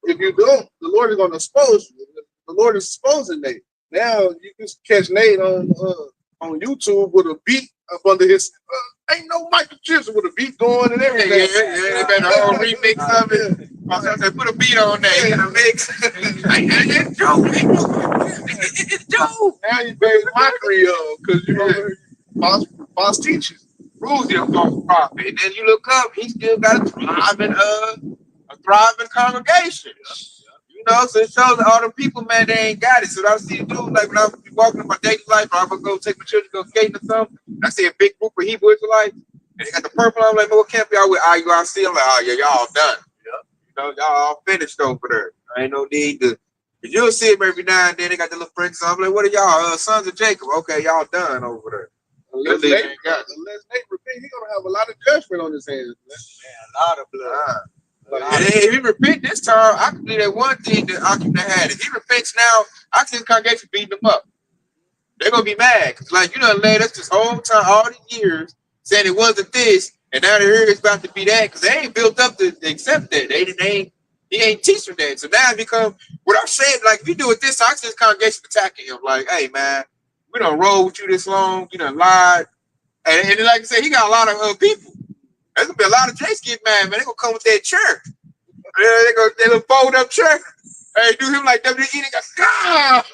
If you don't, the Lord is going to expose you. The Lord is exposing Nate. Now you can catch Nate on YouTube with a beat up under his. Ain't no microchips with a beat going and everything. Yeah, they made a whole remix of it. I said, put a beat on there. You know, mix. It's Joe. It's Joe. Now you made mockery of because false teachers. Rules him on prophet. And then you look up, he still got a thriving congregation. So it shows that all the people, man, they ain't got it. So I see a dude, like when I was walking in my daily life, or I'm gonna go take my children to go skating or something. I see a big group of Hebrew Israelites, and they got the purple. I'm like, what camp y'all with? IUIC. I'm like, oh yeah, y'all done. Y'all all finished over there. There ain't no need to. You'll see them every now and then. They got the little friends. I'm like, what are y'all? Sons of Jacob. Okay, y'all done over there. Unless Nate repent, he's gonna have a lot of judgment on his hands, man. A lot of blood. And if he repent this time, I can do that one thing that Akim had. If he repents now, I see the congregation beating him up. They're gonna be mad. Cause like led us this whole time, all these years, saying it wasn't this, and now they're here it's about to be that, because they ain't built up to accept that. He ain't teaching that. So now it become what I'm saying, like if you do it this, I see this congregation attacking him, like, hey man, we done roll with you this long, you done lied. And like I said, he got a lot of people. There's gonna be a lot of Jakes get mad, man. They gonna come with that chair. They gonna fold up chair. Hey, do him like WWE. They go, God.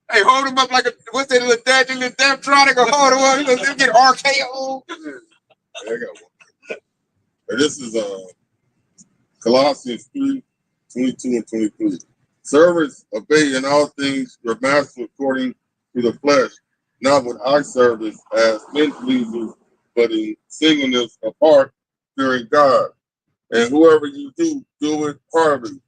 Hey, hold him up like what's that little damn tron? They gonna hold him up. He gonna get RKO. I got one. And this is Colossians 3:22 and 23. Servants, obey in all things your master according to the flesh, not with eye service as men pleasers, but in singleness of heart, fearing God. And whoever you do it heartily,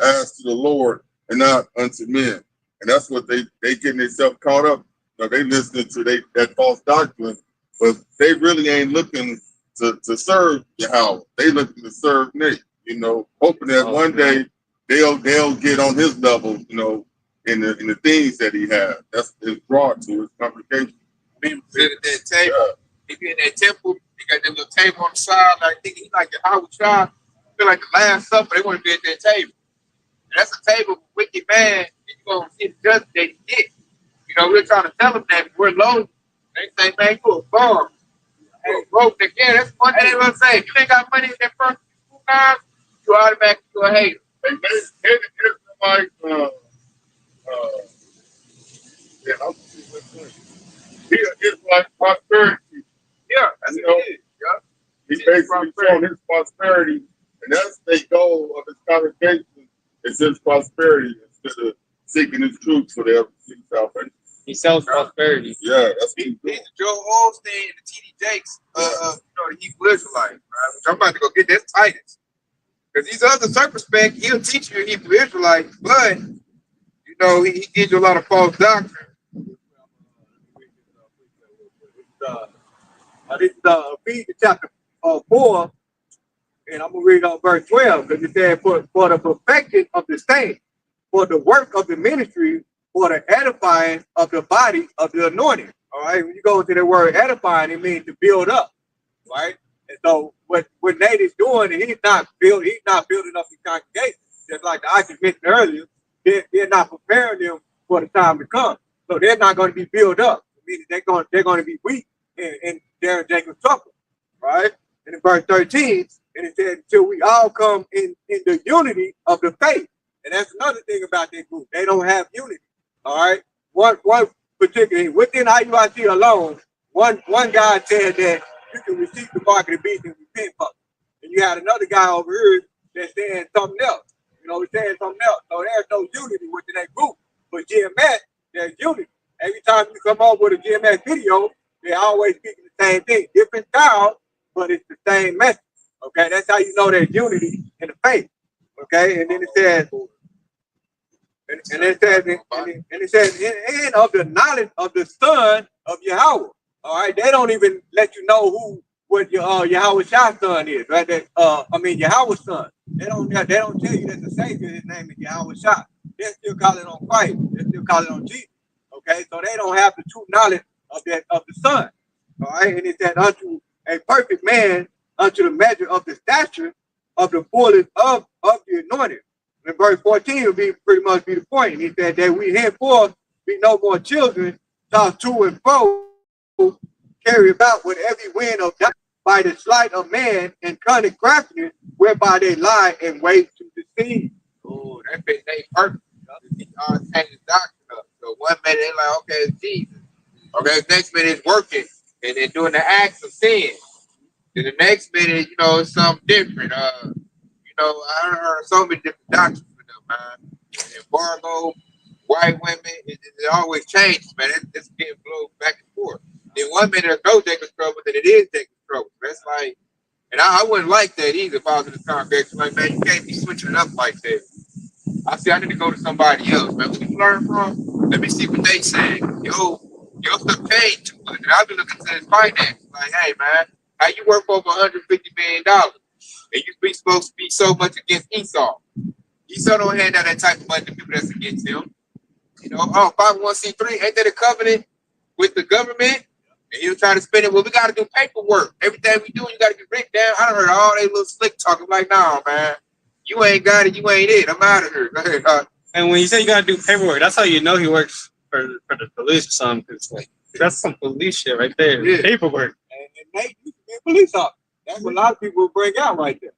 as to the Lord and not unto men. And that's what they getting themselves caught up. They listening to that false doctrine, but they really ain't looking to serve Yahweh. They looking to serve Nate, hoping that one day they'll get on his level, in the things that he has. That's his draw to his congregation. Being at that table. He be in that temple, he got that little table on the side, like thinking he like the Howard Shah, feel like the Last Supper, they want to be at that table. And that's a table with wicked man, and you're gonna see the judgment that he get. We're trying to tell them that we're low. They say, man, you a bum. Hey, broke again. That's one thing they gonna say. If you ain't got money in that first 2 times, you automatically a hater. It's like it's like prosperity. Yeah, that's what it is. Yeah. He's basically showing his prosperity, and that's the goal of his congregation. It's his prosperity instead of seeking his truth so they ever seek salvation. He sells prosperity. Yeah, that's what he's doing. Joe Osteen and the T.D. Jakes, the Hebrew Israelite, right? Which I'm about to go get this Titus. Because these other circumspect, he'll teach you Hebrew Israelite, but he gives you a lot of false doctrine. This is Ephesians chapter 4, and I'm going to read on verse 12, because it said, for the perfection of the saints, for the work of the ministry, for the edifying of the body of the anointing. All right, when you go into the word edifying, it means to build up, right? And so what Nate is doing, he's not building up his congregation. Just like I just mentioned earlier, they're not preparing them for the time to come. So they're not going to be built up, meaning they're going to be weak in Darren Jacobs' trouble, right? And in verse 13, and it said, until we all come in the unity of the faith. And that's another thing about that group. They don't have unity, all right? One particular, within IUIC alone, one guy said that you can receive the mark of the beast and repent for it. And you had another guy over here that's saying something else. You know, he's saying something else. So there's no unity within that group. But GMS, there's unity. Every time you come up with a GMS video, they're always speaking the same thing. Different styles, but it's the same message. Okay, that's how you know there's unity in the faith. Okay, and then it says, and it says, and of the knowledge of the Son of Yahweh. All right, they don't even let you know what your Yahweh's son is, right? Yahweh's son. They don't tell you that the Savior, his name is Yahweh Shah. They still call it on Christ. They still call it on Jesus. Okay, so they don't have the true knowledge of the Son. All right, and it said unto a perfect man, unto the measure of the stature of the fullness of the anointed. And verse 14 will be pretty much the point. And he said that we henceforth be no more children, tossed to and fro, carry about with every wind of doctrine by the sleight of man and cunning craftiness, whereby they lie and wait to deceive. Oh, that bitch they perfect. He changed the doctrine up. So one minute they like, okay, it's Jesus. Okay, next minute it's working and then doing the acts of sin. Then the next minute, it's something different. I heard so many different doctrines with them, man. Embargo, white women, it always changes, man. It's getting blown back and forth. Then one minute there's no Jacob's trouble, then it is Jacob's trouble. That's like, and I wouldn't like that either if I was in the congregation. Like, man, you can't be switching it up like that. I need to go to somebody else, man. Who you learn from? Let me see what they say. Yo, your stuff changed too much. And I've been looking at his finances. Like, hey, man, how you work for over $150 million? And you be supposed to be so much against Esau. Esau don't hand out that type of money to people that's against him. 501c3, ain't that a covenant with the government? And he'll try to spend it. Well, we got to do paperwork. Everything we do, you got to be written down. I done heard all they little slick talking like, nah, man, you ain't got it. You ain't it. I'm out of here. Go ahead. And when you say you got to do paperwork, that's how you know he works for the police or something. It's like, that's some police shit right there. Yeah. Paperwork. And Nate used to be a police officer. That's what a lot of people will bring out right there.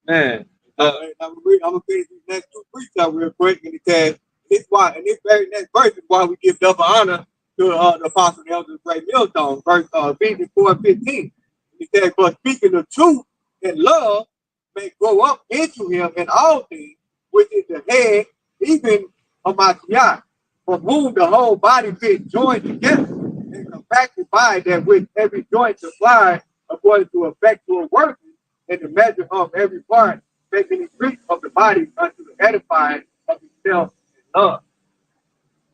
Man. I'm gonna finish these next two briefs out real quick, and it says this very next verse is why we give double honor to the apostle and elder Ray Millstone, verse Ephesians 4:15. He said, "But speaking the truth in love may grow up into him in all things, which is the head, even of my Messiah, from whom the whole body fits joined together and compacted by that which every joint supplies according to effectual working in the measure of every part, making increase of the body unto the edifying of himself in love."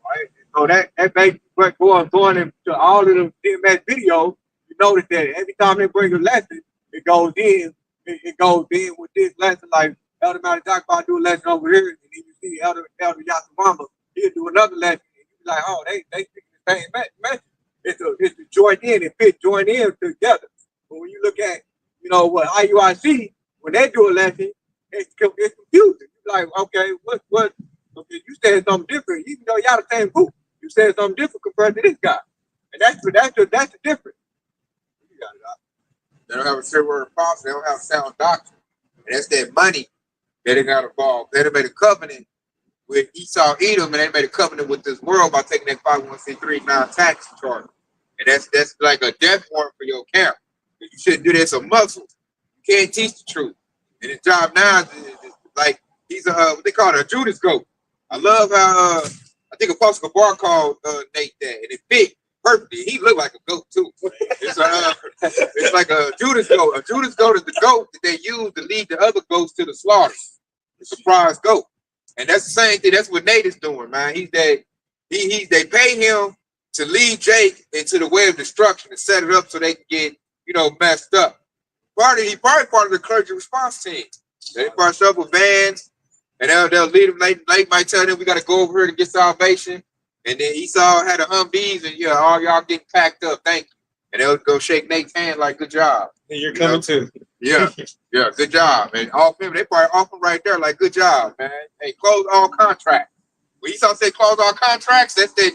Right? So that makes going into all of the CMS videos, you notice that every time they bring a lesson, it goes in with this lesson, like Elder Matty talk about do a lesson over here, and then you see Elder Yasamama, he'll do another lesson, and you be like, oh, they speak the same message. It's to join in and fit join in together. But when you look at, what IUIC, when they do a lesson, it's confusing. You're like, okay, what? Okay, you said something different. Even though y'all the same group, you said something different compared to this guy, and that's the difference. You got it out. They don't have a sure word apostle. They don't have sound doctrine, and that's that money that they got involved. They made a covenant with Esau, Edom, and they made a covenant with this world by taking that 501c3 non-tax charge, and that's like a death warrant for your camp. You shouldn't do this a Muslim. You can't teach the truth. And his job now is like he's what they call it, a Judas goat. I love how I think Apostle Bar called Nate that, and it fit perfectly. He looked like a goat too. It's like a Judas goat. A Judas goat is the goat that they use to lead the other goats to the slaughter. The surprise goat. And that's the same thing. That's what Nate is doing, man. They pay him to lead Jake into the way of destruction and set it up so they can get messed up. He probably part of the clergy response team. They probably show up with vans, and they'll lead them. Late might tell them we got to go over here to get salvation. And then Esau had a Humvees, and all y'all getting packed up. Thank you. And they'll go shake Nate's hand like, good job. And you're coming too. Yeah, good job. And off him, they probably off him right there like, good job, man. Hey, close all contracts. When Esau said close all contracts, that's that.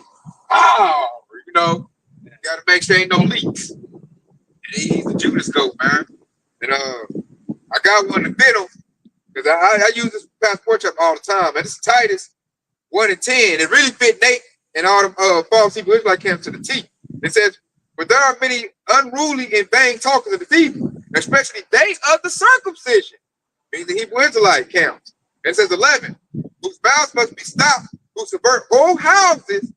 You got to make sure ain't no leaks. He's a Judas goat, man. And I got one to fit him because I use this passport check all the time. And it's Titus 1:10. It really fit Nate and all the false people Israelite camps to the T. It says, but there are many unruly and vain talkers of the people, especially they of the circumcision, meaning the Hebrew Israelite counts. It says 11, whose mouths must be stopped, who subvert whole houses,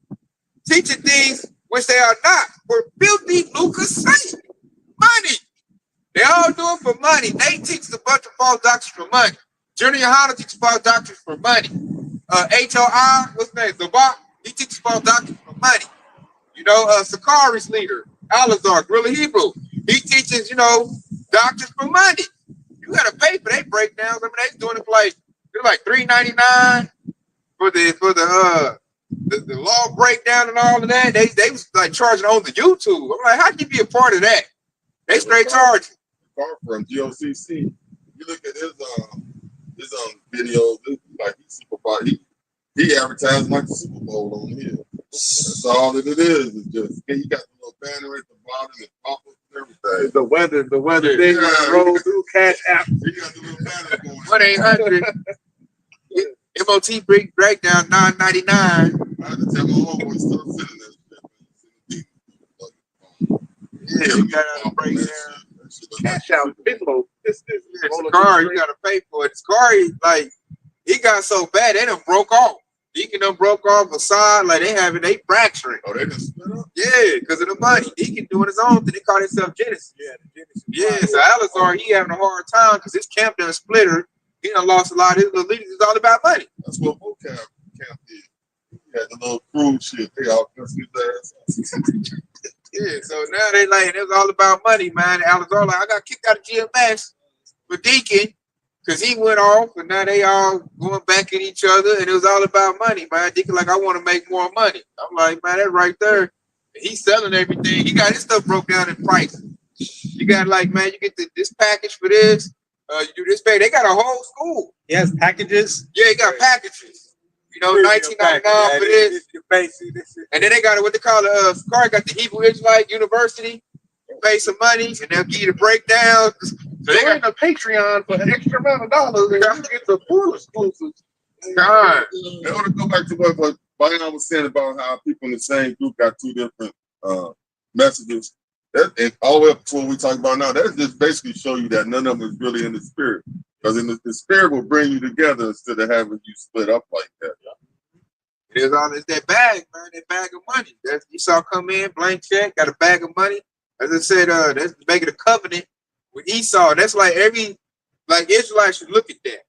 teaching things which they are not, for filthy lucre's sake. Money. They all do it for money. They teach a bunch of false doctrines for money. Junior Yohana teaches false doctrines for money. HOI, what's his name? Zabak, he teaches false doctrines for money. You know, Sakari's leader, Alazar, Gorilla Hebrew, he teaches, you know, doctrines for money. You gotta pay for their breakdowns. I mean, they doing it for like, they're like $3.99 for the law breakdown and all of that. They was like charging on the YouTube. I'm like, how can you be a part of that? They straight charging. Far from GOCC. You look at his videos, like he's super popular. He advertised like the Super Bowl on here. That's all that it is. It's just he got the little banner at the bottom and pop-ups and everything. The weather thing roll through Cash App. He got the little banner going. 1-800 MOT breakdown $9.99. I had to tell my homeboy stop sending that shit. Yeah, you gotta break down. Cash Out. This Sakari, you gotta pay for it. Sakari, like, he got so bad they done broke off. Deacon done broke off a side, like they fracturing. Oh, they just split up? Yeah, because of the money. Deacon doing his own thing. They call himself Genesis. Yeah, the Genesis. Yeah, so Alazar, he having a hard time because his camp done splitter. He done lost a lot of his little leaders. It's all about money. That's what vocab camp did. He had the little cruise shit. They all cussing his ass. Yeah, so now they like, it was all about money, man. And Alazar like, I got kicked out of GMS for Deacon because he went off, and now they all going back at each other, and it was all about money, man. Deacon like, I want to make more money. I'm like, man, that right there. He's selling everything. He got his stuff broke down in price. You got like, man, you get this package for this. You do this pay. They got a whole school. He has packages. Yeah, he got packages. You know, $19.99 for this. And then they got what they call it. Sakari got the Hebrew Israelite University. You pay some money, and they'll give you the breakdown. So they got a Patreon for an extra amount of dollars, and you get the full exclusives. God. I want to go back to what Bayan was saying about how people in the same group got two different messages. And all the way up to what we talk about now, that just basically show you that none of them is really in the spirit. Because in the spirit will bring you together instead of having you split up like that. It's that bag, man, that bag of money. That you saw come in, blank check, got a bag of money. As I said, that's making a covenant with Esau. That's like Israelites should look at that.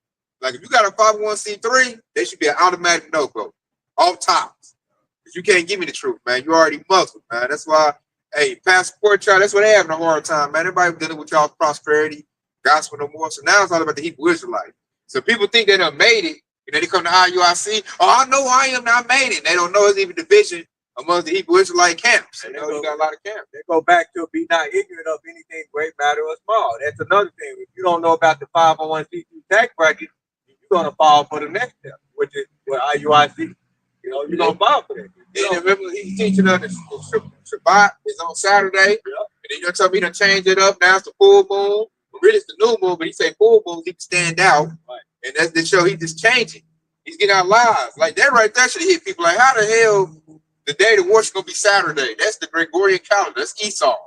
Like if you got a 501c3, they should be an automatic no-go. Off tops. Because you can't give me the truth, man. You already Muslim, man. That's why, hey, passport y'all, that's why they having a hard time, man. Everybody dealing with y'all's prosperity, gospel no more. So now it's all about the Hebrew Israelite. So people think they done made it. You know, they come to IUIC. Oh, I know I am not made it. They don't know it's even division amongst the Hebrew Israelite camps. You know, you got a lot of camps. They go back to be not ignorant of anything great, matter, or small. That's another thing. If you don't know about the 501c3 tax bracket, you're going to fall for the next step, which is what IUIC. You know, you're going to fall for that. And remember, he's teaching us the Shabbat is on Saturday. And then you're telling me to change it up. Now it's the full moon. But really, it's the new moon. But he say full moon, he can stand out. Right. And that's the show he's just changing. He's getting our lives. Like that right there should hit people. Like, how the hell the day the worship gonna be Saturday? That's the Gregorian calendar. That's Esau.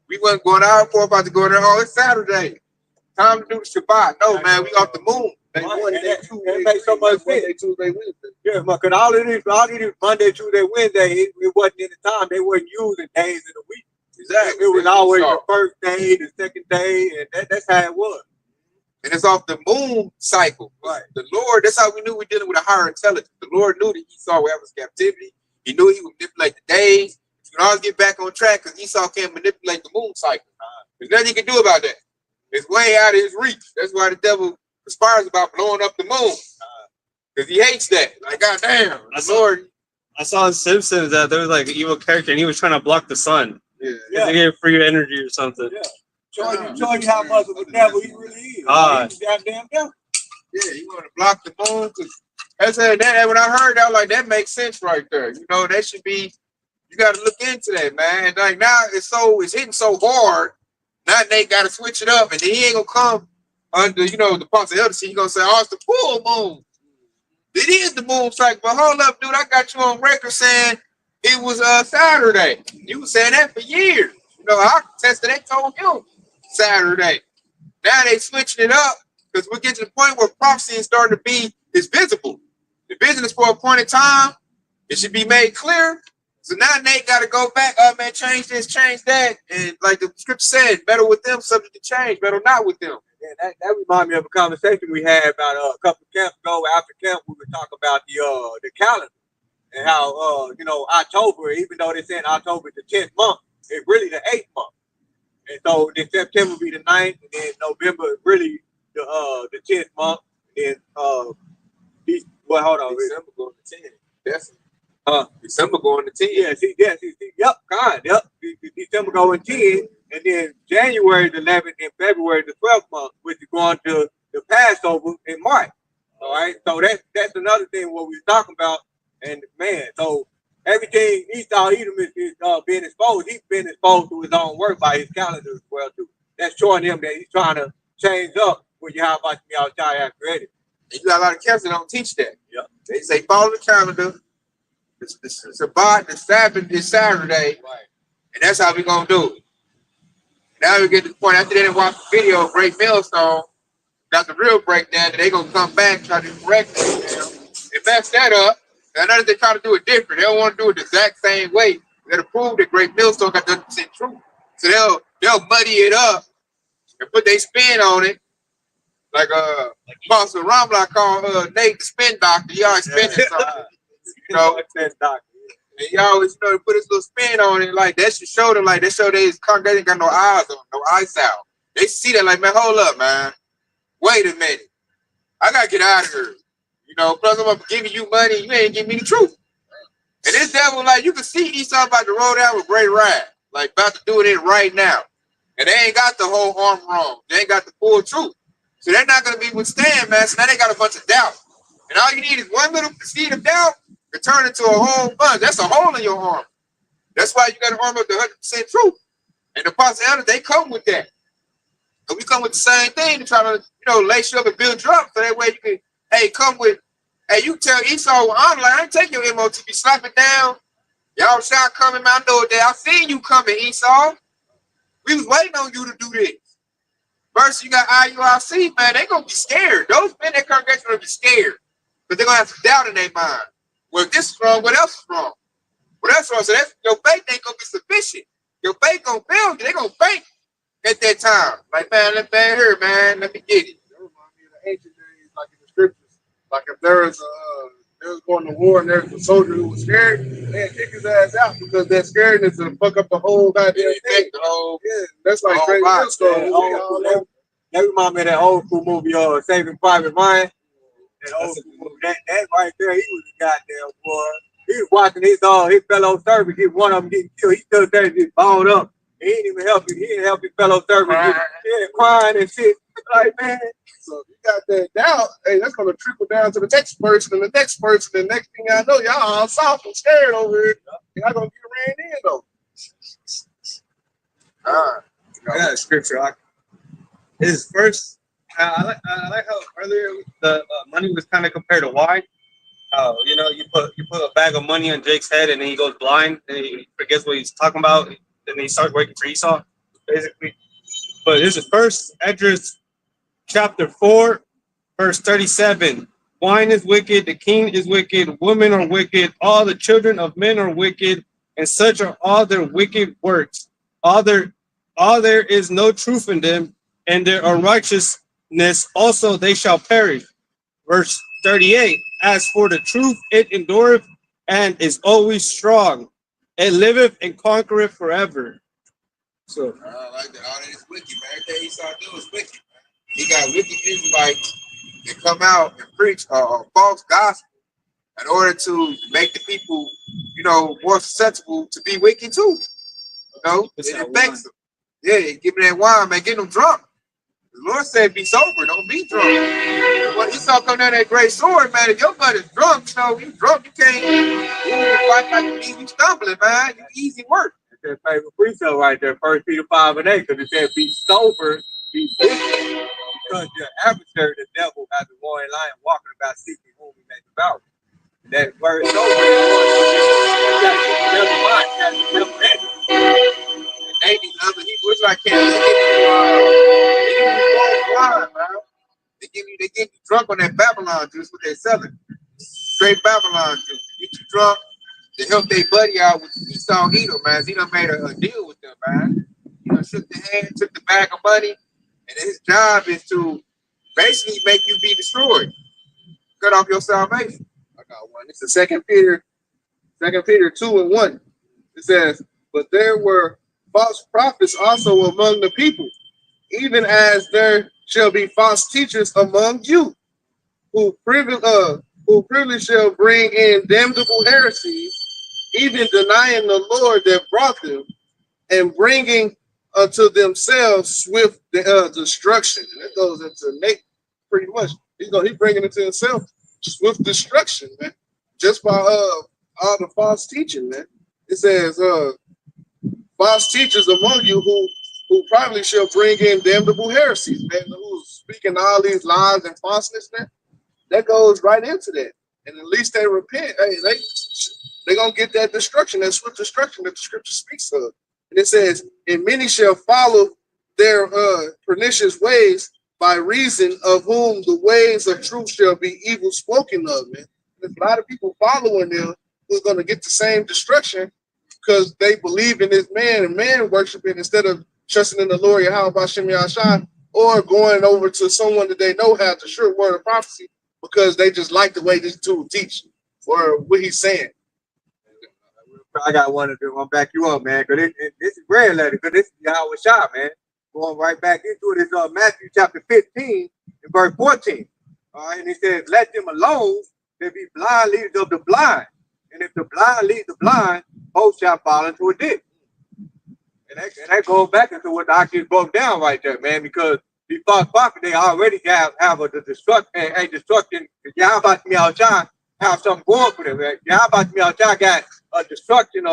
We wasn't going out for about to go there. Oh, it's Saturday. Time to do the Shabbat. No, man, we off the moon. They make so much sense. Tuesday, Wednesday. Yeah, because all it is Monday, Tuesday, Wednesday. It wasn't in the time. They weren't using days in the week. Exactly. It was always the first day, the second day, and that's how it was. And it's off the moon cycle. Right. The Lord, that's how we knew we were dealing with a higher intelligence. The Lord knew that Esau would have us captivity. He knew he would manipulate the days. You can always get back on track because Esau can't manipulate the moon cycle. There's nothing he can do about that. It's way out of his reach. That's why the devil conspires about blowing up the moon. Because he hates that. Like, goddamn. I saw in Simpsons that there was like an evil character and he was trying to block the sun. Yeah. To get free energy or something. Yeah. Showing you how much of a devil he really is. He's goddamn devil. Yeah, he want to block the moon. I said that when I heard that, like that makes sense right there. You know, that should be. You got to look into that, man. And like now, it's hitting so hard. Now they got to switch it up, and then he ain't gonna come under, you know, the possibility. He gonna say, "Oh, it's the full moon." It is the moon cycle, but hold up, dude. I got you on record saying it was Saturday. You was saying that for years. You know, I tested. They told him Saturday. Now they switching it up because we're getting to the point where prophecy is starting to be is visible. The vision is for a point in time. It should be made clear. So now Nate got to go back. Oh man, change this, change that, and like the scripture said, better with them, subject to change. Better not with them. Yeah, that reminds me of a conversation we had about a couple of camps ago. After camp, we were talking about the calendar and how you know, October, even though they saying October is the 10th month, it's really the 8th month. And so then September be the 9th, and then November is really the 10th month. And then hold on, December going to 10. That's December going to 10. Yep, God, yep. December going 10, and then January the 11th and February the 12th month, which is going to the Passover in March. All right, so that's another thing what we was talking about. And man, so everything Esau Edom is being exposed. He's been exposed to his own work by his calendar as well too. That's showing him that he's trying to change up what you have about me outside have created. And you got a lot of camps that don't teach that. Yep. They say follow the calendar. The Shabbat, the Sabbath is Saturday, Right. and that's how we're gonna do it. Now we get to the point after they didn't watch the video of Great Millstone, got the real breakdown, that they gonna come back and try to correct it. They mess that up. And now they try to do it different. They don't want to do it the exact same way. They gotta prove that Great Millstone got the truth. So they'll muddy it up and put their spin on it. Like Pastor Ramla called Nate the spin doctor. He always spinning something. You know, and he always, you know, put his little spin on it. Like that should show them, like they show his congregation got no eyes on, no eyes out. They see that, like, man, hold up, man. Wait a minute. I gotta get out of here. You know, plus I'm giving you money, you ain't giving me the truth. And this devil, like, you can see Esau about to roll down with great wrath, like about to do it right now. And they ain't got the whole arm wrong. They ain't got the full truth. So they're not gonna be withstand, man. So now they got a bunch of doubt. And all you need is one little seed of doubt to turn into a whole bunch. That's a hole in your arm. That's why you got to arm up the 100% truth. And the possibility, they come with that. And we come with the same thing to try to, you know, lace you up and build you up. So that way you can, hey, come with, hey, you tell Esau, well, I'm like, I ain't taking your MOTP, slap it down. Y'all shot coming, man. I know that. I seen you coming, Esau. We was waiting on you to do this. First, you got IUIC, man. They going to be scared. Those men that congregation going to be scared. But they're going to have some doubt in their mind. Well, if this is wrong, what else is wrong? What else is wrong? So that's, your faith ain't going to be sufficient. Your faith going to fail you. They're going to faith at that time. Like, man, let me here, man. Let me get it. That reminds me of the ancient days, like in the scriptures. Like if there was going to war and there's a soldier who was scared, they'd kick his ass out because that scaredness will fuck up the whole goddamn thing. Yeah, that's like Great Millstone. That reminds me of that old school movie, Saving Private Ryan. That old school movie. That right there, he was a goddamn boy. He was watching his fellow servant get one of them getting killed. He stood there just balled up. He didn't even help him. He didn't help his fellow servant. Crying and shit. Like, man. So if you got that doubt, hey, that's gonna trickle down to the next person and the next person. And next thing I know, y'all all soft and scared over here. Y'all gonna get ran in though. I got a scripture. His first, I like how earlier the money was kind of compared to wine. You know, you put a bag of money on Jake's head and then he goes blind and he forgets what he's talking about. And then he starts working for Esau, basically. But this is First Esdras chapter 4, verse 37. Wine is wicked, the king is wicked, women are wicked, all the children of men are wicked, and such are all their wicked works. All there is no truth in them, and their unrighteousness also they shall perish. Verse 38. As for the truth, it endureth and is always strong. It liveth and conquereth forever. So I like that. All that is wicked, man. Everything Esau do is wicked, man. He got wicked Israelites that come out and preach a false gospel in order to make the people, you know, more susceptible to be wicked too. You know, it affects them. Yeah, give me that wine, man. Get them drunk. The Lord said, be sober, don't be drunk. When Esau come down that great sword, man, if your blood is drunk, you know, you drunk, you can't fight like you stumbling, man. You easy work. That's that favorite precept right there, 1 Peter 5 and 8, because it said, be sober, be vigilant, because your adversary, the devil, as a roaring lion, walking about seeking whom he may devour. that word is over. They these other Hebrew Israelites can't look at you. They get you drunk on that Babylon juice, what they're selling. Straight Babylon juice. Get you drunk to help their buddy out with Esau Edom, man. He done made a deal with them, man. You know, shook the hand, took the bag of money, and his job is to basically make you be destroyed. Cut off your salvation. I got one. It's the Second Peter 2:1. It says, but there were false prophets also among the people, even as there shall be false teachers among you, who privily shall bring in damnable heresies, even denying the Lord that brought them, and bringing unto themselves swift destruction. And that goes into Nate pretty much. He's bringing it to himself swift destruction, man. Just by all the false teaching, man. It says, false teachers among you who probably shall bring in damnable heresies, man, who's speaking all these lies and falseness, man. That goes right into that. And at least they repent. Hey, they're going to get that destruction, that swift destruction that the scripture speaks of. And it says, and many shall follow their pernicious ways, by reason of whom the ways of truth shall be evil spoken of, man. There's a lot of people following them who's going to get the same destruction because they believe in this man and man worshiping instead of trusting in the Lord Yahweh Hashem Yahshua, or going over to someone that they know has the sure word of prophecy because they just like the way this dude teach or what he's saying. I got one to back you up, man, because this is red letter, because this is Yahweh Shah, man. Going right back into it is Matthew chapter 15 and verse 14. All right, and he says, let them alone, they be blind leaders of the blind. And if the blind lead the blind, both shall fall into a ditch. And that goes back into what the actually broke down right there, man, because the false prophet, they already have a destruction. Yahweh Shah have something going for them, right? Yahweh Shah got a destruction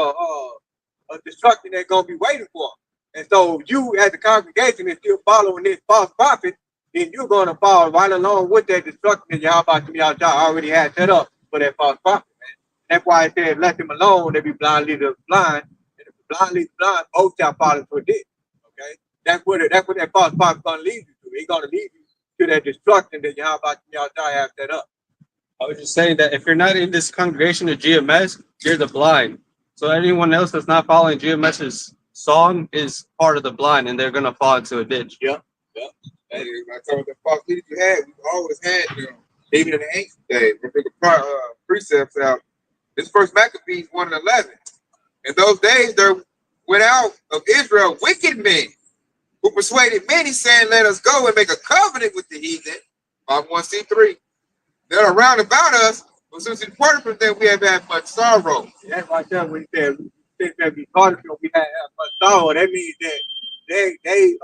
they're going to be waiting for. And so you as a congregation is still following this false prophet, then you're going to fall right along with that destruction that Yahweh already had set up for that false prophet, man. That's why it said, let them alone, they be blind leaders blind. And if the blind leads blind, both shall fall into a ditch. Okay? That's what that false prophet is going to lead you to. He's going to lead you to that destruction that Yahweh have set up. I was just saying that if you're not in this congregation of GMS, you're the blind. So anyone else that's not following GMS's song is part of the blind, and they're gonna fall into a ditch. Yep. That is, I told the false leaders you had, we always had them, even in the ancient days. We took the precepts out. This first Maccabees 1:11. In those days, there went out of Israel wicked men who persuaded many, saying, let us go and make a covenant with the heathen. 5:1c3. They're around about us, but since it's important for them, we have had much sorrow. That's right there when he said, that we thought we had much sorrow. That means that they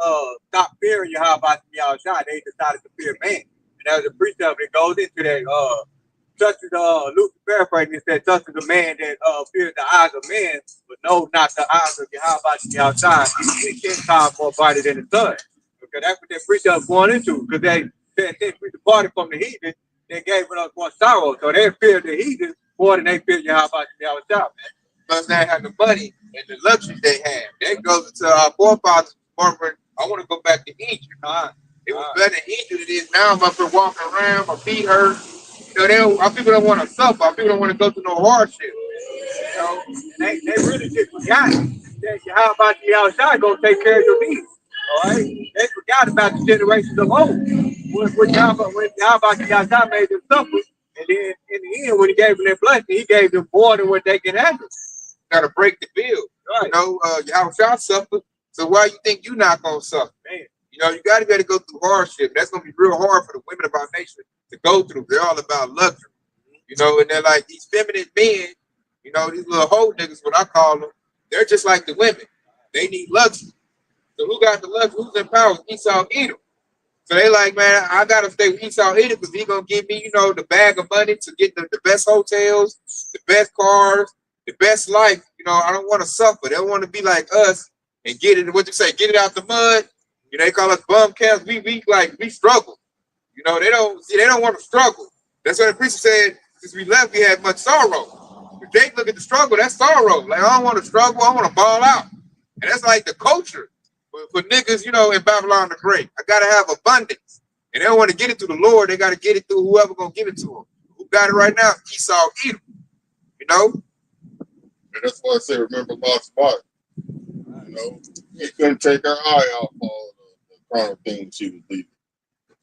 stopped fearing Yahweh Yahshua. They decided to fear man. And that was a precept that goes into that. Such as Luke paraphrasing, it said, such as a man that fears the eyes of men, but knows not the eyes of Yahweh Yahshua. He can't shine more brighter than the sun. Okay, that's what that precept going into. Because they said, since we departed from the heathen, they gave us more sorrow. So they feared the heathen more than they feared Yahweh Yahshua, man. Because they had the money and the luxury they had. That goes into our forefathers. I want to go back to Egypt. It was better in Egypt than it is now. I'm up here walking around, my feet hurt. You know, our people don't want to suffer. Our people don't want to go through no hardship. You know, they really just forgot that Yahweh Yahshua going to take care of your needs. All right? They forgot about the generations of old. When Yahweh Yahshua made them suffer, and then in the end, when he gave them their blessing, he gave them more than what they can handle. Got to break the bill. Right. You know, Yahweh suffered, so why you think you're not going to suffer? Man. You know, you got to be able to go through hardship. That's going to be real hard for the women of our nation to go through. They're all about luxury. You know, and they're like these feminine men, you know, these little hoe niggas, what I call them, they're just like the women. They need luxury. So who got the luxury? Who's in power? Esau Edom. So they like, man, I got to stay with Esau Edom because he's going to give me, you know, the bag of money to get the best hotels, the best cars, the best life. You know, I don't want to suffer. They want to be like us and get it, what you say, get it out the mud. You know, they call us bum cats. We struggle. You know, they don't want to struggle. That's what the preacher said. since we left, we had much sorrow. If Jake look at the struggle, that's sorrow. Like, I don't want to struggle, I want to ball out. And that's like the culture for niggas, in Babylon the Great. I gotta have abundance. And they don't want to get it to the Lord, they gotta get it through whoever gonna give it to them. Who got it right now? Esau, Edom. And that's why I say, remember Lot's wife. He couldn't take her eye off all the carnal things she was leaving.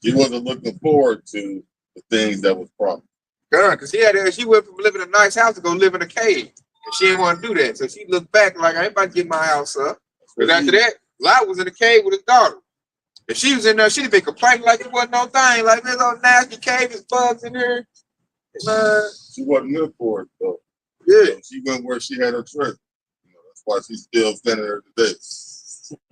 She wasn't looking forward to the things that was promised. Because she went from living in a nice house to go live in a cave. And she didn't want to do that. So she looked back like, I ain't about to get my house up. Because after that, Lot was in the cave with his daughter. If she was in there, she'd have been complaining like it wasn't no thing. Like, there's no nasty cave, there's bugs in here. She wasn't good for it, though. Yeah. She went where she had her treasure. That's why she's still standing there today.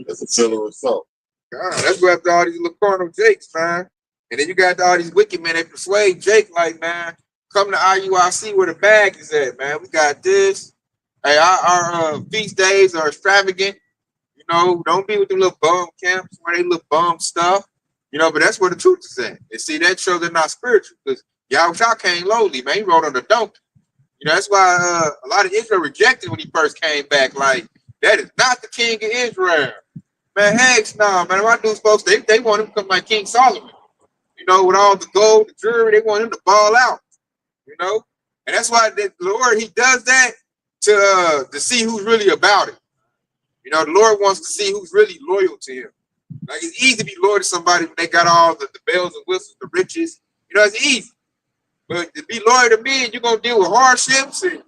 That's a pillar of salt. God, that's where after all these little carnal Jakes, man. And then you got all these wicked men that persuade Jake, like, man, come to IUIC where the bag is at, man. We got this. Hey, our feast days are extravagant. Don't be with them little bum camps where they little bum stuff. But that's where the truth is at. And see, that shows they're not spiritual. Because y'all came lowly, man. He rode on the donkey. That's why a lot of Israel rejected when he first came back. Like, that is not the king of Israel. Man, heck no, man. My dudes folks, they want him to come like King Solomon. With all the gold, the jewelry, they want him to ball out. And that's why the Lord, he does that to see who's really about it. The Lord wants to see who's really loyal to him. Like, it's easy to be loyal to somebody when they got all the bells and whistles, the riches. It's easy. But to be loyal to me, and you're going to deal with hardships, and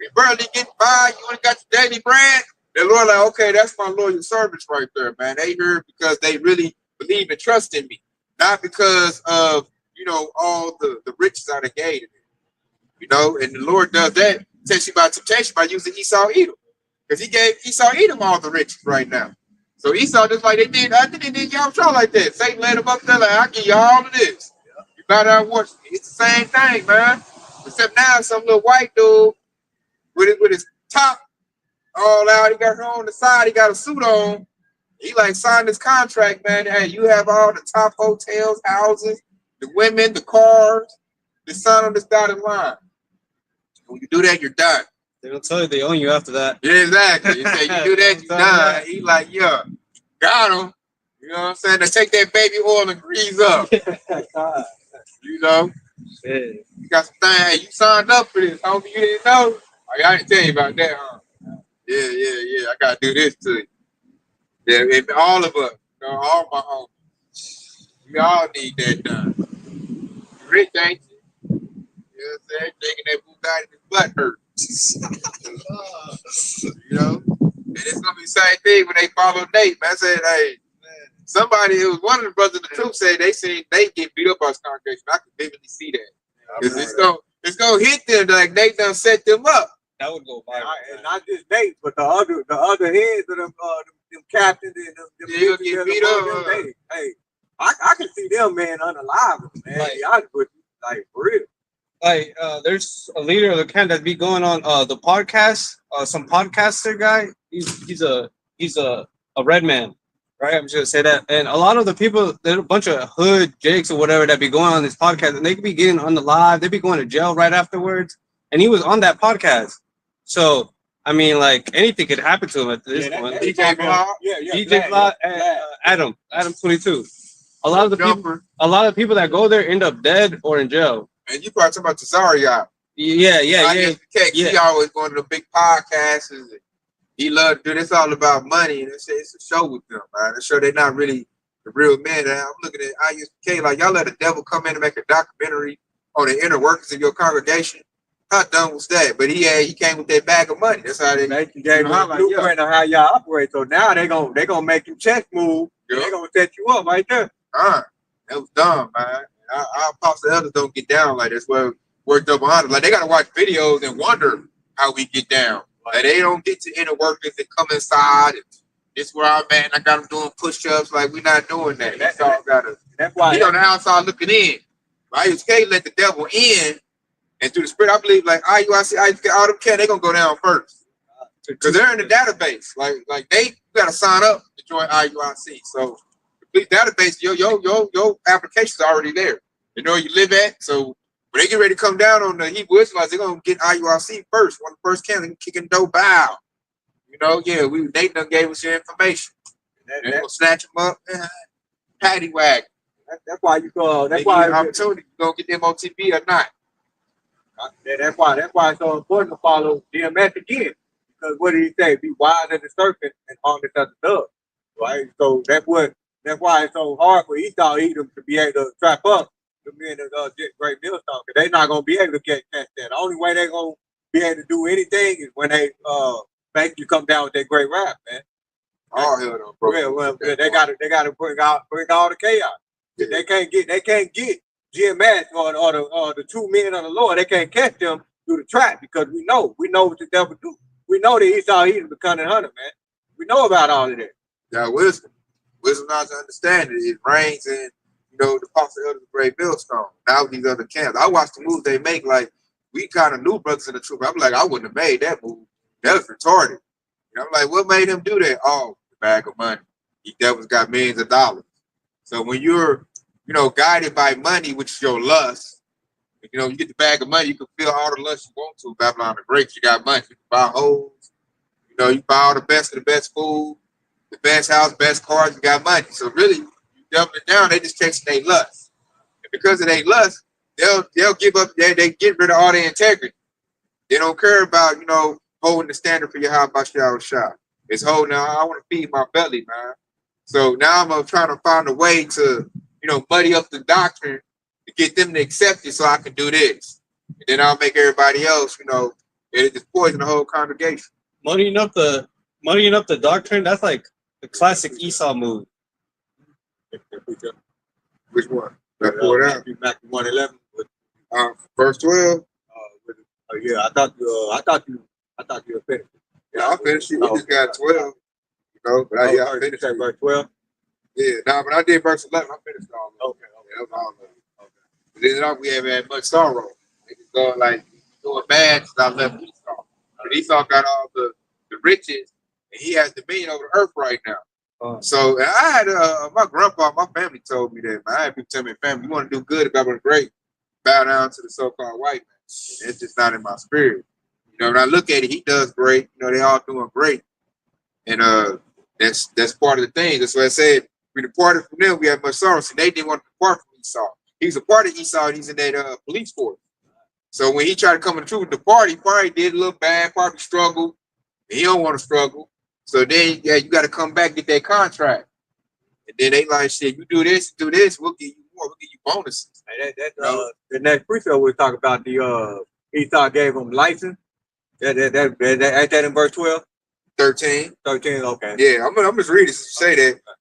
we barely get by, you only got your daily bread. The Lord like, okay, that's my loyal servants right there, man. They here because they really believe and trust in me. Not because of, all the riches I gave them. And the Lord does that, test you by temptation by using Esau, Edom. Because he gave Esau, Edom all the riches right now. So Esau, just like they did, I think they did y'all try like that. Satan led them up there like, I'll give you all of this. You bow down watch. It's the same thing, man. Except now some little white dude with his top all out, he got her on the side, he got a suit on. He like signed this contract, man. Hey, you have all the top hotels, houses, the women, the cars, the sign on this dotted line. When you do that, you're done. They don't tell you they own you after that. Yeah, exactly. You say you do that, you done. He like, yeah, got him. You know what I'm saying? To take that baby oil and grease up. Yeah. You got some things. Hey, you signed up for this. Homie, you didn't know? Oh, I didn't tell you about that, huh? Yeah. I gotta do this to you. Yeah, and all of us, all my homies, we all need that done. You rich, ain't you? You know what I'm saying? Taking that Bugatti in his butt hurt. And it's gonna be the same thing when they follow Nate. Man, I said, hey, somebody, it was one of the brothers of the truth said they seen Nate get beat up by his congregation. I could vividly see that. Because it's gonna hit them like Nate done set them up. That would go viral. And not just Nate, but the other heads of them captains and them Get beat up. Hey, I can see them, man, unalive, man. Like for real. Like, there's a leader of the camp that be going on the podcast. Some podcaster guy. He's a red man, right? I'm just gonna say that. And a lot of the people, there's a bunch of hood jakes or whatever that be going on this podcast, and they could be getting on the live. They be going to jail right afterwards. And he was on that podcast. So I mean, like, anything could happen to him at this point. DJ Vlog. DJ Vlog, Adam 22. A lot of people that go there end up dead or in jail. And you probably talking about Tazariot. Yeah. He always going to the big podcasts. And he loved to do this. All about money. And it's a show with them, man. It's show they're not really the real men. And I'm looking at IUSK like, y'all let the devil come in and make a documentary on the inner workings of your congregation. How dumb was that? But he came with that bag of money. That's how they gave him a blueprint on how y'all operate. So now they gonna make you check move. Yeah. They're gonna set you up right there. That was dumb, man. Our apostle elders don't get down like this. Well, we're double honored. Like, they gotta watch videos and wonder how we get down. Like, they don't get to inner workings and come inside and this where I'm at and I got them doing push-ups. Like, we're not doing that. That's all that's why he on the outside looking in. Right? You can't let the devil in. And through the spirit, I believe, like, IUIC, all them they're going to go down first. Because they're in the database. Like they got to sign up to join IUIC. So, the database, your application's already there. You know where you live at. So, When they get ready to come down on the Hebrew Israelites, they're gonna get IURC first. One of the first camps, they kicking dope out. You know, yeah, they done gave us your information. They're gonna snatch them up, paddy wag. That's why you go. That's They why give you opportunity. You gonna get them OTB or not? That's why it's so important to follow DMS again. Because what did he say? Be wise as the serpent and harmless as the dove. Right? So that's why it's so hard for Esau Edom to be able to trap up the men of Great Millstone. Because they're not gonna be able to catch that. The only way they're gonna be able to do anything is when they basically come down with their great wrath, man. All hell no, bro. Yeah, they gotta bring all the chaos. They can't get GMS or the two men of the Lord. They can't catch them through the trap because we know what the devil do. We know that Esau Edom the cunning hunter, man. We know about all of that. Yeah, wisdom not to understand it. It reigns in, the apostle elders of Great Millstone. Now with these other camps, I watched the moves they make. Like we kind of knew brothers in the truth. I'm like, I wouldn't have made that move. That was retarded. I'm like, what made him do that? Oh, the bag of money. He devil's got millions of dollars. So when you're, guided by money, which is your lust, you get the bag of money, you can feel all the lust you want to. Babylon the Great, you got money. You can buy hoes. You buy all the best of the best food, the best house, best cars, you got money. So really, you dump it down, they just chasing their lust. And because of their lust, they'll give up, they get rid of all their integrity. They don't care about, holding the standard for your how about your shop. It's holding, I want to feed my belly, man. So now I'm trying to find a way to, muddy up the doctrine to get them to accept it so I can do this. And then I'll make everybody else, it just poison the whole congregation. Muddying up the doctrine, that's like the classic Esau move. Which one? Let's pull it out. Back to 111. Verse 12. Yeah, I thought you were finished. Yeah, I finished it. We just got 12. But I finished at verse 12. Yeah, but I did verse 11. I finished all of it. Okay. Yeah, that was all of it. Okay. But then we haven't had much sorrow. They just go like doing bad since I left Esau. But Esau got all the riches, and he has dominion over the earth right now. So and I had my grandpa, my family told me that. I had people tell me, family, you want to do good about the great, bow down to the so-called white man. And it's just not in my spirit. When I look at it, he does great. They all doing great. And that's part of the thing. That's what I said. We departed from them, we had much sorrow. So they didn't want to depart from Esau. He was a part of Esau, and he's in that police force. So when he tried to come in the truth with the party, probably did a little bad, probably struggled. And he don't want to struggle. So then, you got to come back, get that contract. And then they like, shit, you do this, we'll give you more, we'll give you bonuses. The next precept we'll talk about the Esau gave him license. Ain't that in verse 12? 13. 13, okay. Yeah, I'm just reading to say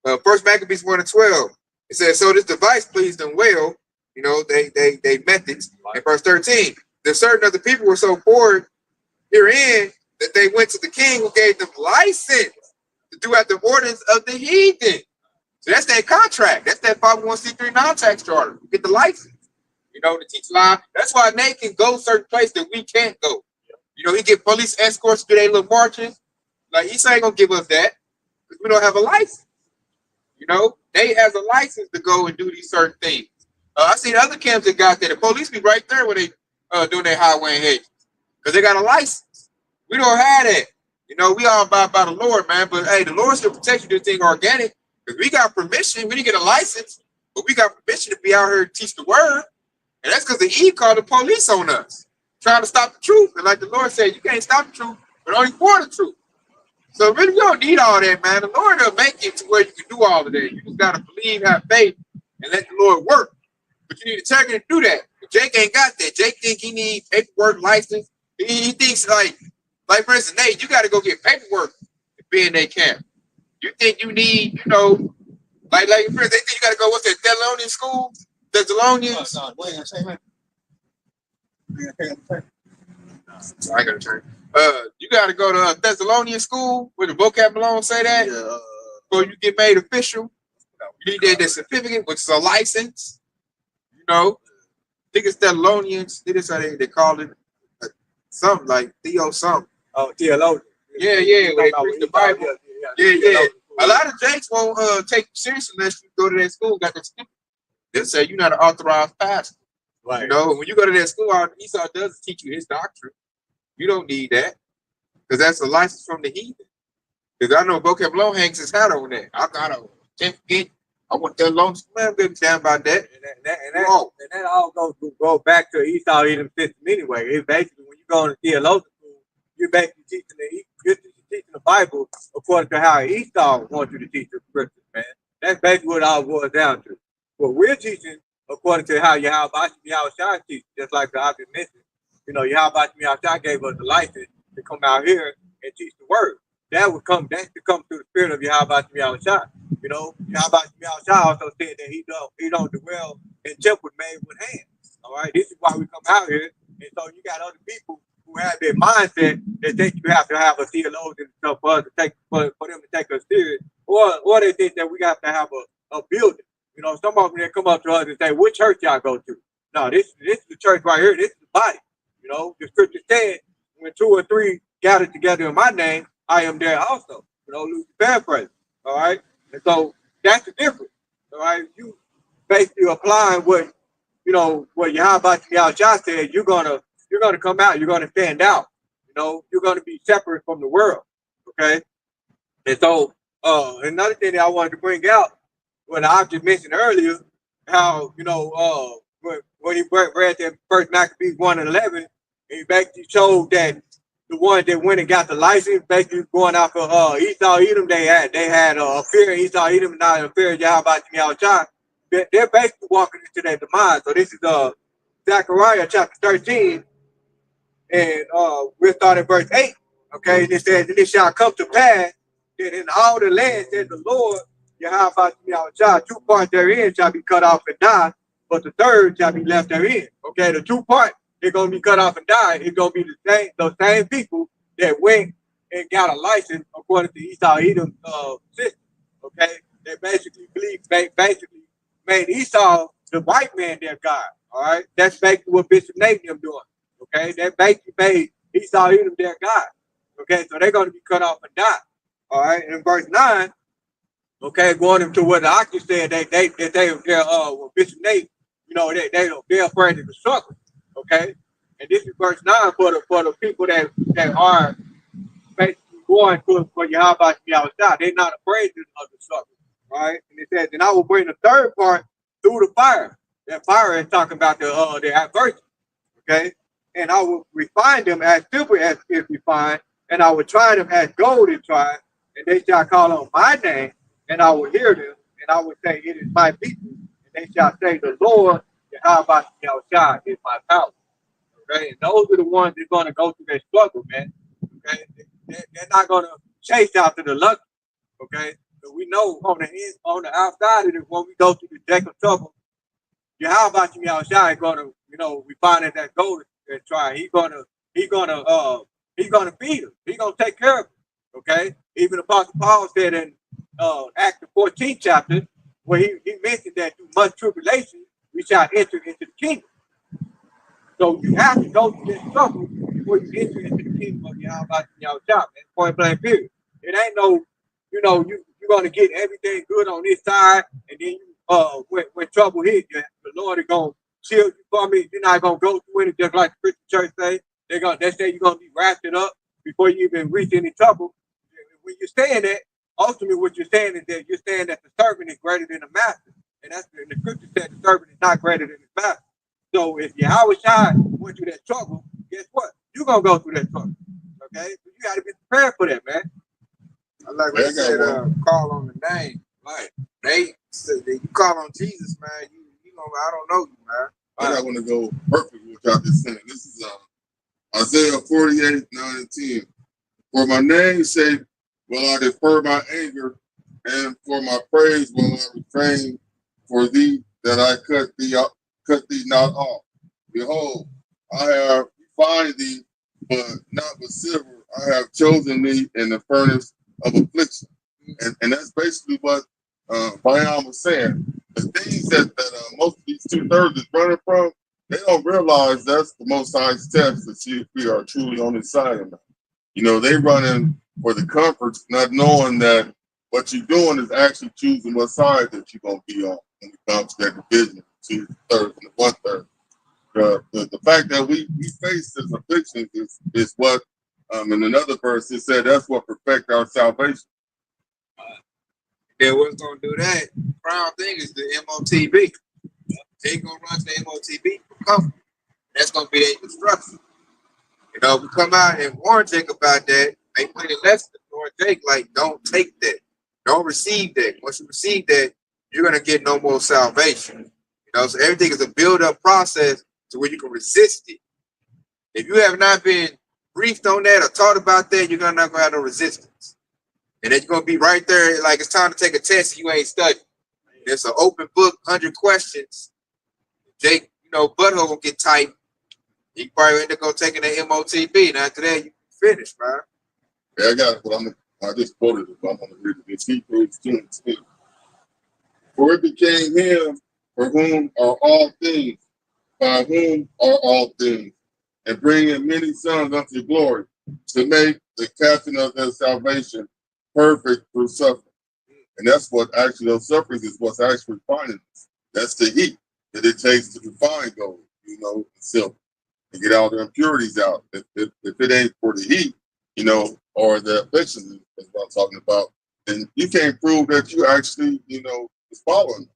that. First Maccabees 1 and 12. It says, so this device pleased them well, they methods. In verse 13, the certain of the people were so bored herein that they went to the king who gave them license to do at the ordinance of the heathen. So that's that contract. That's that 501c3 non-tax charter. You get the license, to teach law. That's why they can go certain places that we can't go. He get police escorts to their little marches. Like, Esau ain't gonna give us that because we don't have a license. They has a license to go and do these certain things. I see the other camps that got there. The police be right there when they doing their highway and hedges because they got a license. We don't have that. We all about by the Lord, man. But hey, the Lord still protect you. This thing organic because we got permission. We didn't get a license, but we got permission to be out here and teach the word. And that's because the Eve called the police on us, trying to stop the truth. And like the Lord said, you can't stop the truth, but only for the truth. So really, we don't need all that, man. The Lord will make it to where you can do all of that. You just got to believe, have faith, and let the Lord work. But you need integrity to do that. But Jake ain't got that. Jake think he need paperwork, license. He thinks like for instance, Nate, you got to go get paperwork to be in their camp. You think you need, like for instance, they think you got to go, what's that, Thessalonian school? Thessalonians? No, I got to turn. You got to go to Thessalonian school where the vocab Malone say that. Yeah. Before you get made official, you need that certificate, which is a license. I think it's Thessalonians. This how they call it. Something like Theo something. Oh, theologian. Yeah. When they preach the Bible. Yeah. A lot of Jakes won't take you seriously unless you go to that school, got that certificate. They'll say you're not an authorized pastor. Right. You know, when you go to that school, Esau doesn't teach you his doctrine. You don't need that because that's a license from the heathen. Because I know Vocab Long hangs his hat on that. I got a 10th gate. I want that long. Man, I'm getting down about that. And that all goes back to Esau Edom system anyway. It's basically when you go into theological school, you're basically teaching the Bible according to how Esau wants you to teach the scriptures, man. That's basically what it all boils down to. What we're teaching according to how Yahweh teaches, just like the object mentioned. You know, Yahweh gave us the license to come out here and teach the word. That should come through the spirit of Yahweh. You know, Yahweh also said that he don't dwell in temples made with hands. All right, this is why we come out here. And so you got other people who have their mindset that think you have to have a theologian and stuff for us to take for them to take us serious, or they think that we have to have a building. You know, some of them they come up to us and say, "What church y'all go to?" No, this is the church right here. This is the body. You know, the scripture said, "When 2 or 3 gathered together in my name, I am there also." You know, Luke's paraphrase. All right, and so that's the difference. All right, you basically applying what Yahweh said. You're gonna come out. You're gonna stand out. You know, you're gonna be separate from the world. Okay, and so another thing that I wanted to bring out, when I just mentioned earlier, how when he read that First Maccabees 1:11, he basically showed that the ones that went and got the license, basically going out for Esau Edom, they had a fear of Esau Edom, not a fear of Yahweh. They're basically walking into their demise. So this is Zechariah chapter 13, and we'll start at verse 8. Okay, and it says, "And it shall come to pass that in all the land, said the Lord, Yahweh, 2 parts therein shall be cut off and die, but the third shall be left therein." Okay, the 2 parts they're gonna be cut off and die. It's gonna be those same people that went and got a license according to Esau Edom system. Okay, they basically made Esau the white man their God. All right, that's basically what Bishop Nathan doing. Okay, they basically made Esau Edom their God. Okay, so they're gonna be cut off and die. All right, in verse 9. Okay, going into what the Aki said, they're Bishop Nate, you know, they're afraid of the struggle. Okay, and this is verse 9 for the people that are basically going for Yahweh. They're not afraid of the struggle. Right, and it says, "And I will bring the third part through the fire." That fire is talking about the adversity. Okay, and I will refine them as silver as is refined, and I will try them as gold is tried, and they shall call on my name, and I will hear them, and I will say, "It is my people," and they shall say, "The Lord, Yahweh is my power." Okay, and those are the ones that are going to go through their struggle, man. Okay, they're not going to chase after the lucky. Okay, so we know on the outside of it, when we go through the deck of trouble, Yahweh is going to, refine it that gold and try. He's gonna feed them. He's gonna take care of them. Okay, even Apostle Paul said in Acts the 14th chapter, where he mentioned that through much tribulation we shall enter into the kingdom. So you have to go through this struggle before you enter into the kingdom of Yahweh, man. Point blank period. It ain't no, you're gonna get everything good on this side, and then when trouble hits, the Lord is gonna shield you from it. You're not gonna go through it just like the Christian church say. They say you're gonna be wrapped up before you even reach any trouble. When you're saying that, ultimately what you're saying is that you're saying that the servant is greater than the master. And that's the scripture said the servant is not greater than his master. So if Yahweh went through that trouble, guess what? You're gonna go through that trouble. Okay? So you gotta be prepared for that, man. I like what you said, call on the name. Like they said, you call on Jesus, man. You know, I don't know you, man. I want to go perfect with what y'all just saying. This is Isaiah 48, 9 and 10. "For my name's sake will I defer my anger, and for my praise will I refrain for thee, that I cut thee not off. Behold, I have refined thee, but not with silver. I have chosen thee in the furnace of affliction." And that's basically what Bayam was saying. The things that most of these 2/3 is running from, they don't realize that's the Most High's test to see if we are truly on His side or not. They running for the comforts, not knowing that what you're doing is actually choosing what side that you're going to be on when it comes to that division, 2/3 and 1/3. the fact that we face this affliction is what in another verse it said that's what perfect our salvation. Then what's gonna do that? Prime thing is the MOTB. They gonna run to the MOTB. Come. That's gonna be their instruction. You know, we come out and warn Jake about that. They put it less than warn Jake, like, don't take that. Don't receive that. Once you receive that, you're gonna get no more salvation. You know, so everything is a build-up process to where you can resist it. If you have not been briefed on that or taught about that, you're not gonna have no resistance. And then you're gonna be right there, like it's time to take a test and you ain't studying. It's an open book, 100 questions. Jake, you know, butthole will get tight. He probably end up going taking the MOTB. And after that, you finish, man. Yeah, I got it, but I just quoted it, but I'm gonna read it. It's Hebrews 2:10. For it became him for whom are all things, by whom are all things, and bringing many sons unto glory, to make the captain of their salvation perfect through suffering. And that's what actually those sufferings is what's actually refining us. That's the heat that it takes to refine gold, you know, and silver, and get all the impurities out. If it ain't for the heat, you know, or the affliction is what I'm talking about, then you can't prove that you actually, you know, is following them.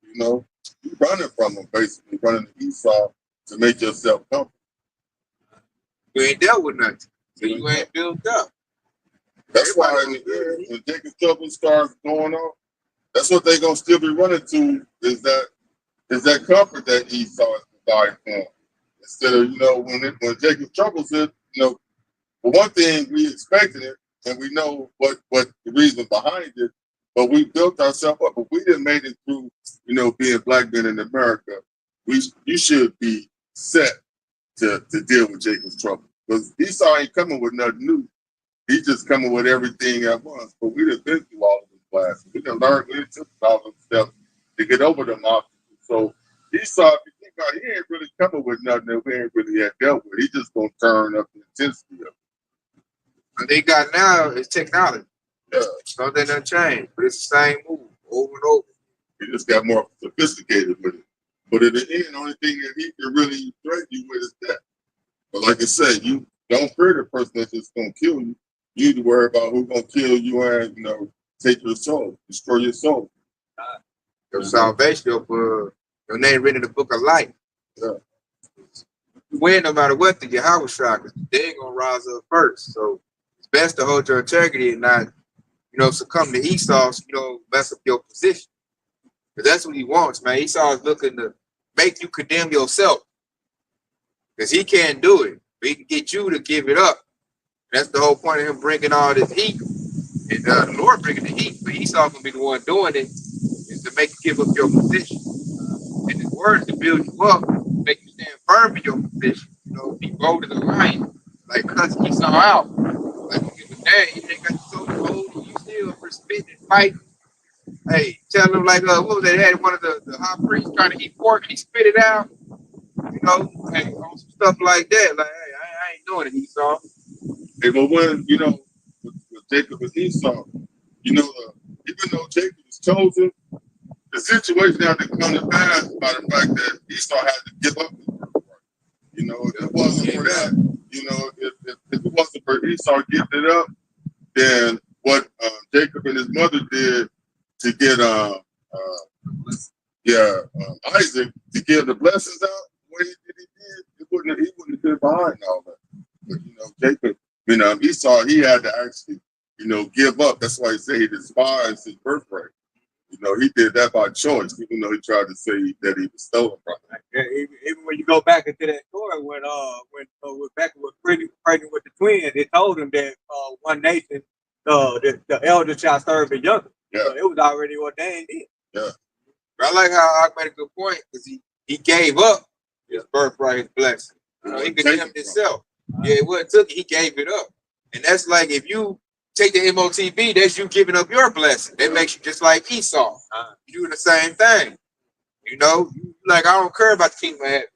You know, you're running from them, basically running the Esau to make yourself comfortable. You ain't dealt with nothing. So you ain't built up. That's why when Jacob's trouble starts going on, that's what they're gonna still be running to is that comfort that Esau is providing for them. Instead of, you know, when Jacob's troubles hit, you know, for one thing we expected it and we know what the reason behind it, but we built ourselves up. But we didn't make it through, you know, being black men in America. You should be set to deal with Jacob's trouble. Because Esau ain't coming with nothing new. He's just coming with everything at once. But we done been through all of them classes. We done learned, we took all them steps to get over them obstacles. So Esau, if you think about it, he ain't really coming with nothing that we ain't really had dealt with. He just gonna turn up the intensity of it. What they got now is technology. Yeah. Something done changed, but it's the same move over and over. He just got more sophisticated with it. But in the end, the only thing that he can really threaten you with is that. But like I said, you don't fear the person that's just gonna kill you. You need to worry about who's gonna kill you and, you know, take your soul, destroy your soul. Your salvation, your name written in the book of life. Yeah. You win no matter what, the Yahweh shot, because they ain't gonna rise up first. So it's best to hold your integrity and not, you know, succumb to Esau, you know, mess up your position. Because that's what he wants, man. Esau is looking to make you condemn yourself. Because he can't do it. But he can get you to give it up. That's the whole point of him bringing all this heat. And the Lord bringing the heat, but Esau gonna be the one doing it, is to make you give up your position. And his word is to build you up, make you stand firm in your position. You know, be bold as a lion, like cuss Esau out. Like you give a damn, you ain't got you so bold, you still for spitting and fighting. Hey, tell them like what was that? They had one of the high priests trying to eat pork and he spit it out. You know, hey, on some stuff like that. Like, hey, I ain't doing it, Esau. Hey, but when, you know, with Jacob and Esau, you know, even though Jacob was chosen, the situation had to come to pass by the fact that Esau had to give up his birthright. You know, if it wasn't for that, you know, if it wasn't for Esau giving it up, then what Jacob and his mother did to get Isaac to give the blessings out, what he did, he wouldn't have been behind all that. But you know, Jacob, you know, Esau, he had to actually, you know, give up. That's why he said he despised his birthright. You know, he did that by choice, even though he tried to say that he was stolen from him. Yeah, even when you go back into that story, when Rebecca was pregnant with the twins, it told him that one nation, the elder shall serve the younger. Yeah. So it was already ordained in. Yeah. I like how Ak made a good point because he gave up his birthright, his blessing. You know, he condemned himself. Yeah, it wasn't took it, he gave it up. And that's like if you take the MOTB, that's you giving up your blessing. That makes you just like Esau. You're doing the same thing. You know, like I don't care about the kingdom of heaven.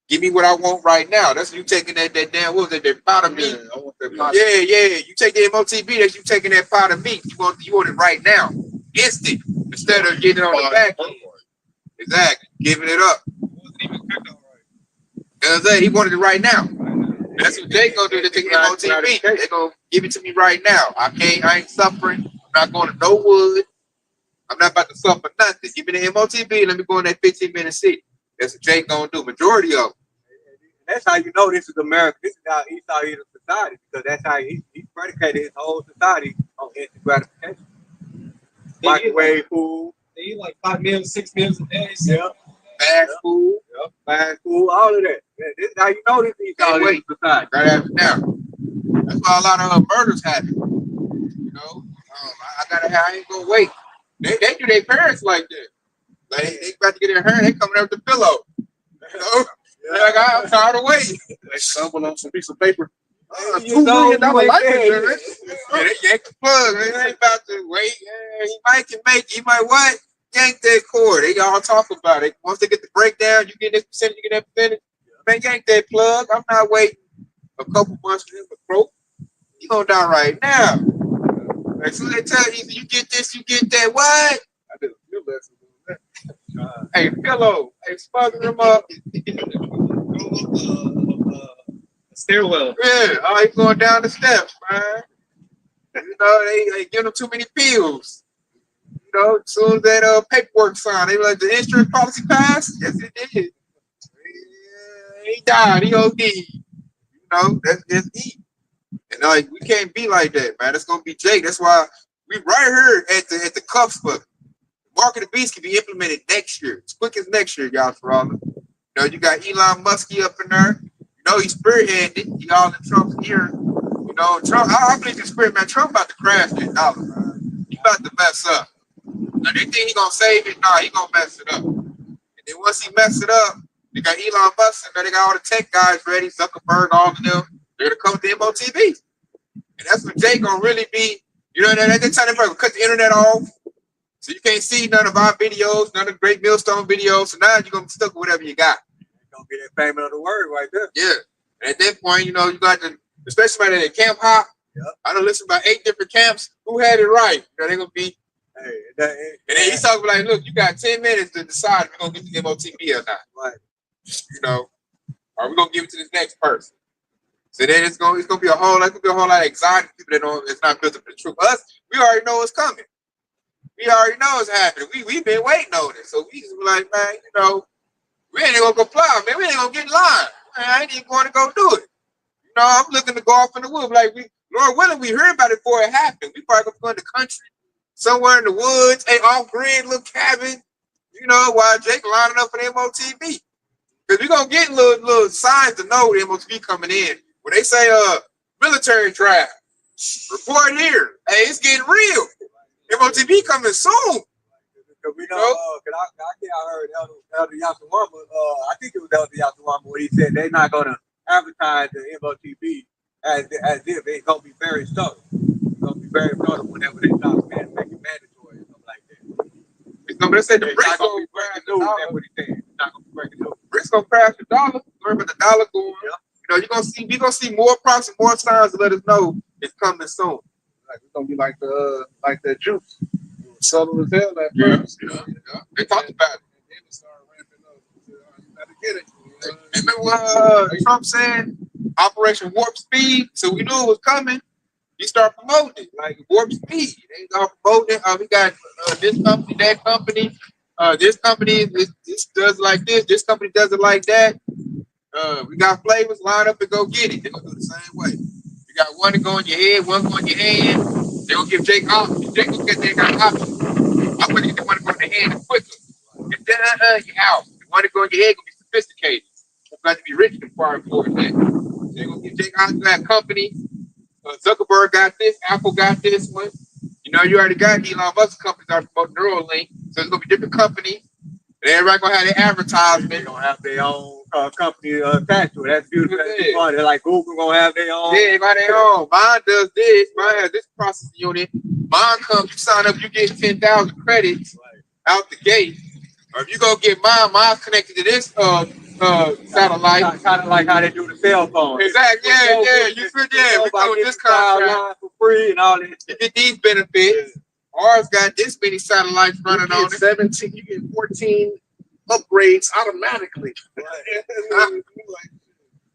Give me what I want right now. That's you taking that damn what was it, that pot of meat. I want that pot. Yeah. You take the MOTB, that's you taking that pot of meat. You want it right now. Instant. Instead of getting it on the back end. Exactly. Giving it up. It wasn't even cooked all right. He wanted it right now. That's what Jay gonna do to take MOTB. They gonna give it to me right now. I ain't suffering. I'm not going to no wood. I'm not about to suffer nothing. Give me the MOTB. Let me go in that 15-minute city. That's what Jay gonna do. Majority of them. That's how you know this is America. This is how he saw it in society, because that's how he predicated his whole society on instant gratification. Microwave food. They eat like 5 meals, 6 meals a day. So. Yeah. Fast food. Yep. Fast food. All of that. This is how you know this is all in society. Right after now. That's why a lot of murders happen. You know, I ain't gonna wait. They do their parents like that. Like they about to get in her, they coming out with the pillow. You know? Yeah. Like, I'm tired of waiting. They stumble on some piece of paper. $2 million life insurance. Yeah, they yank the plug. They ain't about to wait. Yeah, he might can make it. He might what? Yank that cord. They all talk about it. Once they get the breakdown, you get this percentage, you get that percentage. Man, yank that plug. I'm not waiting a couple months for him to croak. You gonna die right now. As soon as they tell you, you get this, you get that. What? I did a few lessons on that. Hey, pillow. Hey, smother him up. Stairwell. Yeah, oh, he's going down the steps, man. You know, they give him too many pills. You know, as soon as that paperwork signed, they were like, the insurance policy passed? Yes, it did. Yeah, he died. He OD. You know, that's just he. And like, we can't be like that, man. It's gonna be Jake. That's why we right here at the cusp of Mark of the Beast can be implemented next year. As quick as next year, y'all, for all of them. You know, you got Elon Musk up in there. You know, he's spearheaded. He all in Trump's ear. You know, Trump, I believe he's spirit, man. Trump about to crash this dollar, man. He about to mess up. Now, they think he gonna save it. Nah, he gonna mess it up. And then once he mess it up, they got Elon Musk and they got all the tech guys ready, Zuckerberg, all of them. They're gonna come with the MOTV. And that's what Jay gonna really be. You know, they're telling everybody cut the internet off. So you can't see none of our videos, none of the Great Millstone videos. So now you're gonna be stuck with whatever you got. You're gonna get that payment of the word right there. Yeah. And at that point, you know, you got the, especially somebody at Camp Hop. Yep. I done listened to about 8 different camps. Who had it right? You know, they're gonna be. Hey, and then he's talking like, look, you got 10 minutes to decide if you're gonna get the MOTV or not. Right. You know, or we're gonna give it to this next person. So then it's gonna be a whole lot of anxiety. People that don't, it's not built up the truth. Us, we already know what's coming. We already know what's happening. We've been waiting on it. So we just be like, man, you know, we ain't gonna comply, man. We ain't gonna get in line. Man, I ain't even going to go do it. You know, I'm looking to go off in the woods. Like Lord willing, we heard about it before it happened. We probably gonna go in the country, somewhere in the woods, a off-grid little cabin, you know, while Jake lining up for the MOTV. Because we're gonna get little signs to know the MOTV coming in. When they say military draft, report here. Hey, it's getting real. MOTV coming soon. Because we know, I heard Elder Yasawama, I think it was Elder Yasawama when he said they're not going to advertise the MOTV as if it's going to be very subtle. It's going to be very subtle whenever they start make it mandatory or something like that. It's going to say the Brits going to crash the dollar. That's what he said. It's not going to break the dollar. Brits going to crash the dollar. Learn about the dollar going. Yeah. You know, we're gonna see more props and more signs to let us know it's coming soon. Like it's gonna be like the juice. Subtle as hell at first. Yeah. They talked about it. And then it started ramping up. You gotta get it. Remember what Trump said? Operation Warp Speed. So we knew it was coming. He started promoting it, like Warp Speed. They start promoting it. We got this company, that company. This company this does like this. This company does it like that. We got flavors, line up and go get it. They're gonna do the same way. You got one to go in your head, one go in your hand. They're gonna give Jake options. Jake gonna get there, got options. I'm gonna get the one to go in the hand quicker. If you're out. The one to go in your head gonna be sophisticated. It's got to be rich and far for that. They're gonna give Jake out to that company. Zuckerberg got this, Apple got this one. You know, you already got Elon Musk companies that are promoting Neuralink. So it's gonna be different companies. And everybody gonna have their advertisement. They're gonna have their own company attached to it. That's beautiful. That's funny. They're like Google gonna have their own. Yeah, they got their own. Mine does this. Mine has this processing unit. Mine comes, you sign up, you get 10,000 credits out the gate. Or if you go get mine's connected to this satellite. Kind of like how they do the cell phone. Exactly. Yeah. You feel we come with this contract for free and all that. You get these benefits. Ours got this many satellites running on it. 17, you get 14 upgrades automatically.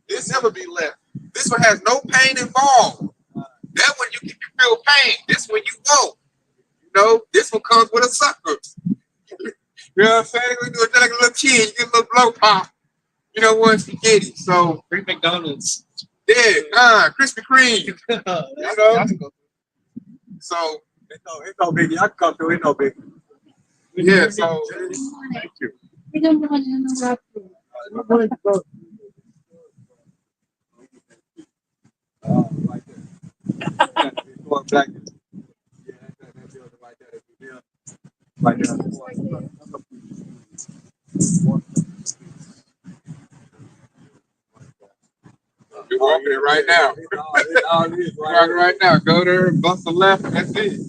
This never be left. This one has no pain involved. That one you feel pain. This one you won't. You know, this one comes with a sucker. You know what I'm saying? We do it like a little kid. You get a little blow pop. You know, once you get it. So, Free McDonald's. yeah, Krispy Kreme. You know? So, It's no biggie. I can come through. It's no biggie. yeah, so. Thank you. We don't want to interrupt you. Right there. Going back. Yeah, that building right there. Right there. You're walking it right now. It's all it is You're walking right now. Go there, bust a left, and that's it.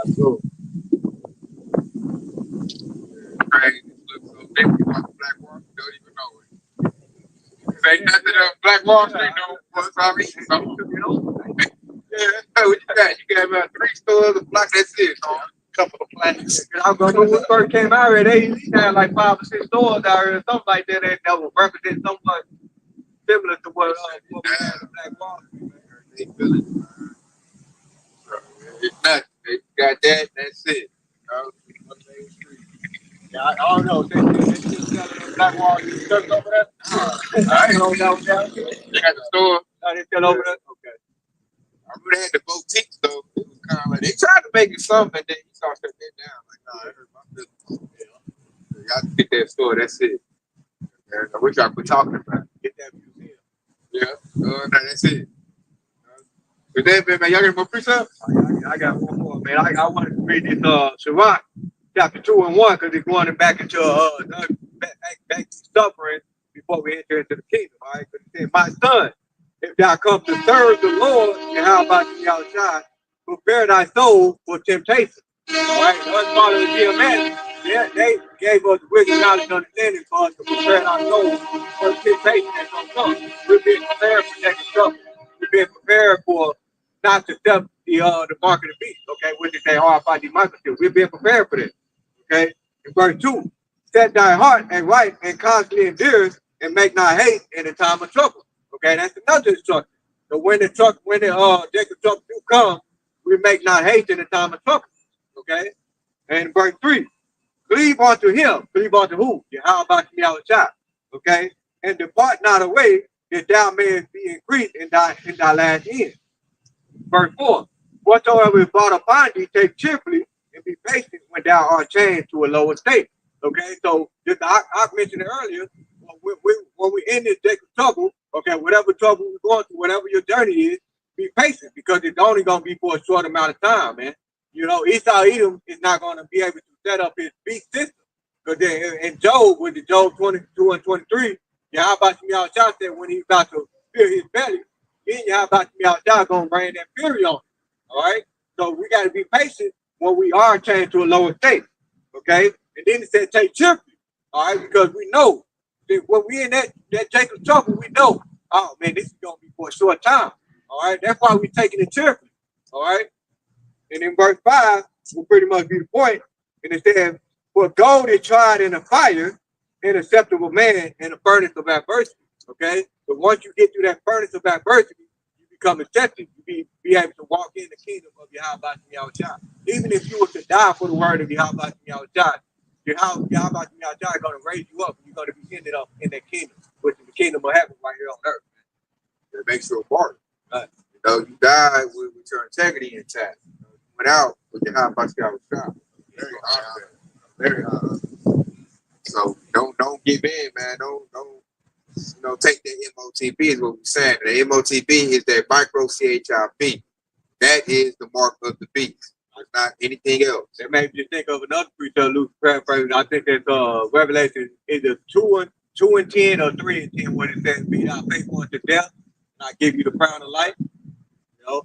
Absolutely. Crazy. Look so big. You walk the Black Wall, you don't even know it. Say nothing of Black Wall Street, no. What's I mean? Yeah, what you got? You got about 3 stores, a block, that's it. Couple of plaques. I was gonna when we first came out here, they had like 5 or 6 stores out here, something like that. That would represent somewhat similar to what we had in Black Wall Street. They feel it. So, it's nothing. They got that, that's it. Yeah, I don't know. They selling Black Wall Street stuff over there. I ain't know that. They got the store. They still over there. Okay. I remember they had the boutique store. It was kind of like they tried to make it something, and then you started shutting that down. Like, nah, I heard my business. Yeah. Y'all get that store. That's it. And I wish I quit talking about it. Get that museum. Yeah. No, that's it. But then, man, y'all got more precepts? I got one more, man. I wanted to read this Sirach chapter 2 and 1 because it's going back into back to suffering before we enter into the kingdom. All right, because it said, "My son, if thou come to serve the Lord, and how about you outside, prepare thy soul for temptation." All right, us following GMS, they gave us wisdom, knowledge, and understanding for us to prepare our soul for temptation that's gonna come. We're being prepared for that trouble. We're being prepared for not to step the mark of the beast, okay, which is their hard by the microchip. We're being prepared for this, okay. In verse 2, set thy heart and right and constantly endures and make not hate in the time of trouble. Okay, that's another instruction. So when the Jacob trouble do come, we make not hate in the time of trouble. Okay, and verse 3, cleave unto him. Cleave unto who? How about me our child? Okay, and depart not away that thou mayest be increased in thy last end. Verse 4, whatsoever is brought upon thee, take cheerfully and be patient when thou art changed to a lower state. Okay, so just I mentioned it earlier. When we end this Jacob trouble, okay, whatever trouble we're going through, whatever your journey is, be patient because it's only going to be for a short amount of time, man. You know, Esau Edom is not going to be able to set up his beast system. Because in Job, with the Job 22 and 23, Yahweh said when he's about to fill his belly, then Yahweh going to bring that fury on him. All right? So we got to be patient when we are changed to a lower state. Okay? And then it said take cheerfully. All right? Because we know that when we in that Jacob trouble, we know, oh man, this is going to be for a short time. All right? That's why we're taking it cheerfully. All right? And in verse 5 will pretty much be the point. And it says, for gold is tried in the fire, an acceptable man in the furnace of adversity. Okay? But once you get through that furnace of adversity, you become accepted. You be able to walk in the kingdom of Yahweh. Even if you were to die for the word of Yahweh, Yahweh is going to raise you up and you're going to be ended up in that kingdom, which is the kingdom of heaven right here on earth. It makes you a martyr. Right. You know, you died with your integrity intact. You went out with your high by shot. Very high. So don't give in, man. Don't take that MOTB is what we're saying. The MOTB is that micro CHIP. That is the mark of the beast. It's not anything else. That made me think of another preacher, Luke paraphrase. I think that's Revelation either 2 and 10 or 3 and 10, when it says, "Be thou faithful unto death, and I give you the crown of life." You know,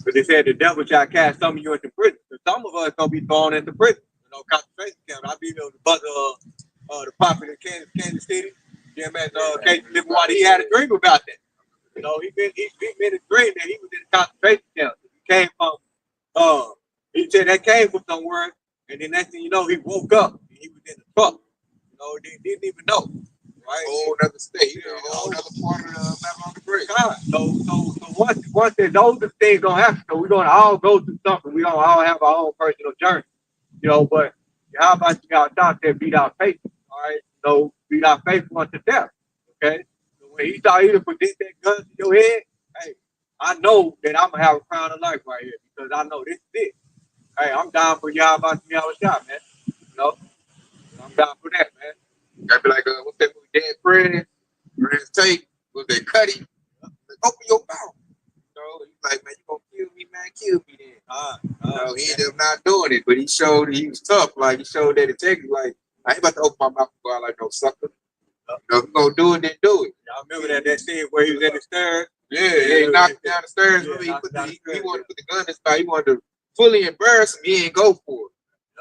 but they said the devil shall cast some of you into prison. So some of us gonna be thrown into prison. You know, concentration camp. I be the brother the prophet in Kansas City. Yeah, man. Casey Livingwater, he had a dream about that. You know, he been a dream that he was in a concentration camp. came from he said that came from somewhere, and then next thing you know, he woke up and he was in the truck. You know, they didn't even know. Right? Whole other state, a whole other part of the Babylon the Great. God. So once those are things gonna happen. So we're gonna all go through something. We don't all have our own personal journey. You know, but how about you guys out there beat our faith? All right, so beat our faith unto death. Okay. So when he thought he'd present that gun to your head, hey, I know that I'm gonna have a crown of life right here because I know this is it. Hey, I'm down for y'all about to be our shot, man. You know, I'm down for that, man. Gotta be like, what's that movie, Dead Friends? Friends Tate, was that Cuddy? Like, open your mouth. You know, he's like, man, you gonna kill me, man, kill me then. You know, he ended up not doing it, but he showed he was tough. Like, he showed that integrity. Like, I ain't about to open my mouth and go out like no sucker. You know, if you gonna do it, then do it. Y'all remember that scene where he was in the stairs? Yeah, he knocked down the stairs. He wanted to put the gun in his mouth. He wanted to fully embarrass him. He ain't go for it.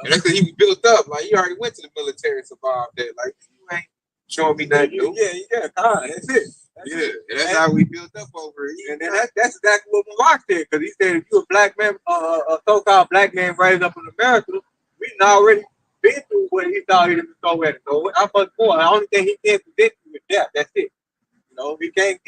And that's because he was built up. Like, he already went to the military and survived that. Like, you ain't showing me nothing new. Yeah, that's it. And that's how we built up over it. And then that's exactly what Mark said, because he said if you a black man, a so-called black man raised up in America, we already been through what he thought he was going to. So I'm much more. The only thing he can't predict you is death. That's it. You know, he can't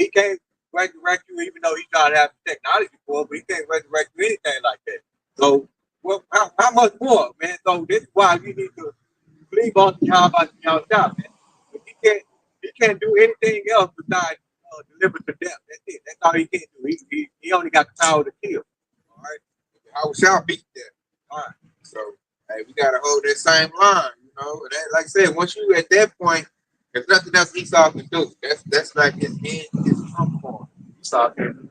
resurrect you, even though he tried to have technology for it, but he can't resurrect you anything like that. So, well, how much more, man? So this is why you need to believe on how about y'all job, man. But he can't do anything else besides deliver to death. That's it. That's all he can do. He only got the power to kill. All right. How shall beat that? All right. So, hey, we gotta hold that same line, you know. And that, like I said, once you at that point, there's nothing else Esau can do. That's like his end, his trump card. Esau can.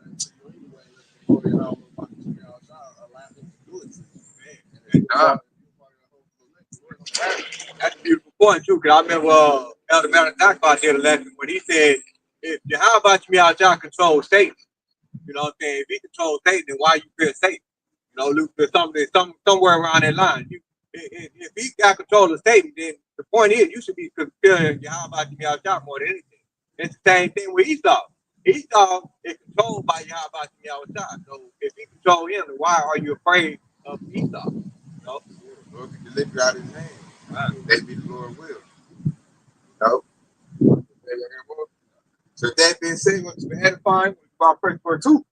That's a beautiful point too, because I remember Elder Malachi did a lesson when he said, "If how about you out y'all control Satan? You know what I'm saying? If he controls Satan, then why you fear Satan? You know, look for somewhere around that line. If he got control of Satan, then the point is you should be fearing how about you out y'all more than anything. It's the same thing with Esau. Esau is controlled by Yahweh Shah. So if he control him, then why are you afraid of Esau? You know? Lord can deliver out his hand. Right. That be the Lord will. No. So that being said, what's been edifying, we're about to pray for two.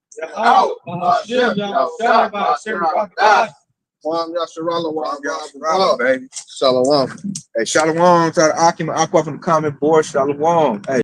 Baby. Shalom. Hey, shalom to the Aqua from the comment board. Shalom. Hey.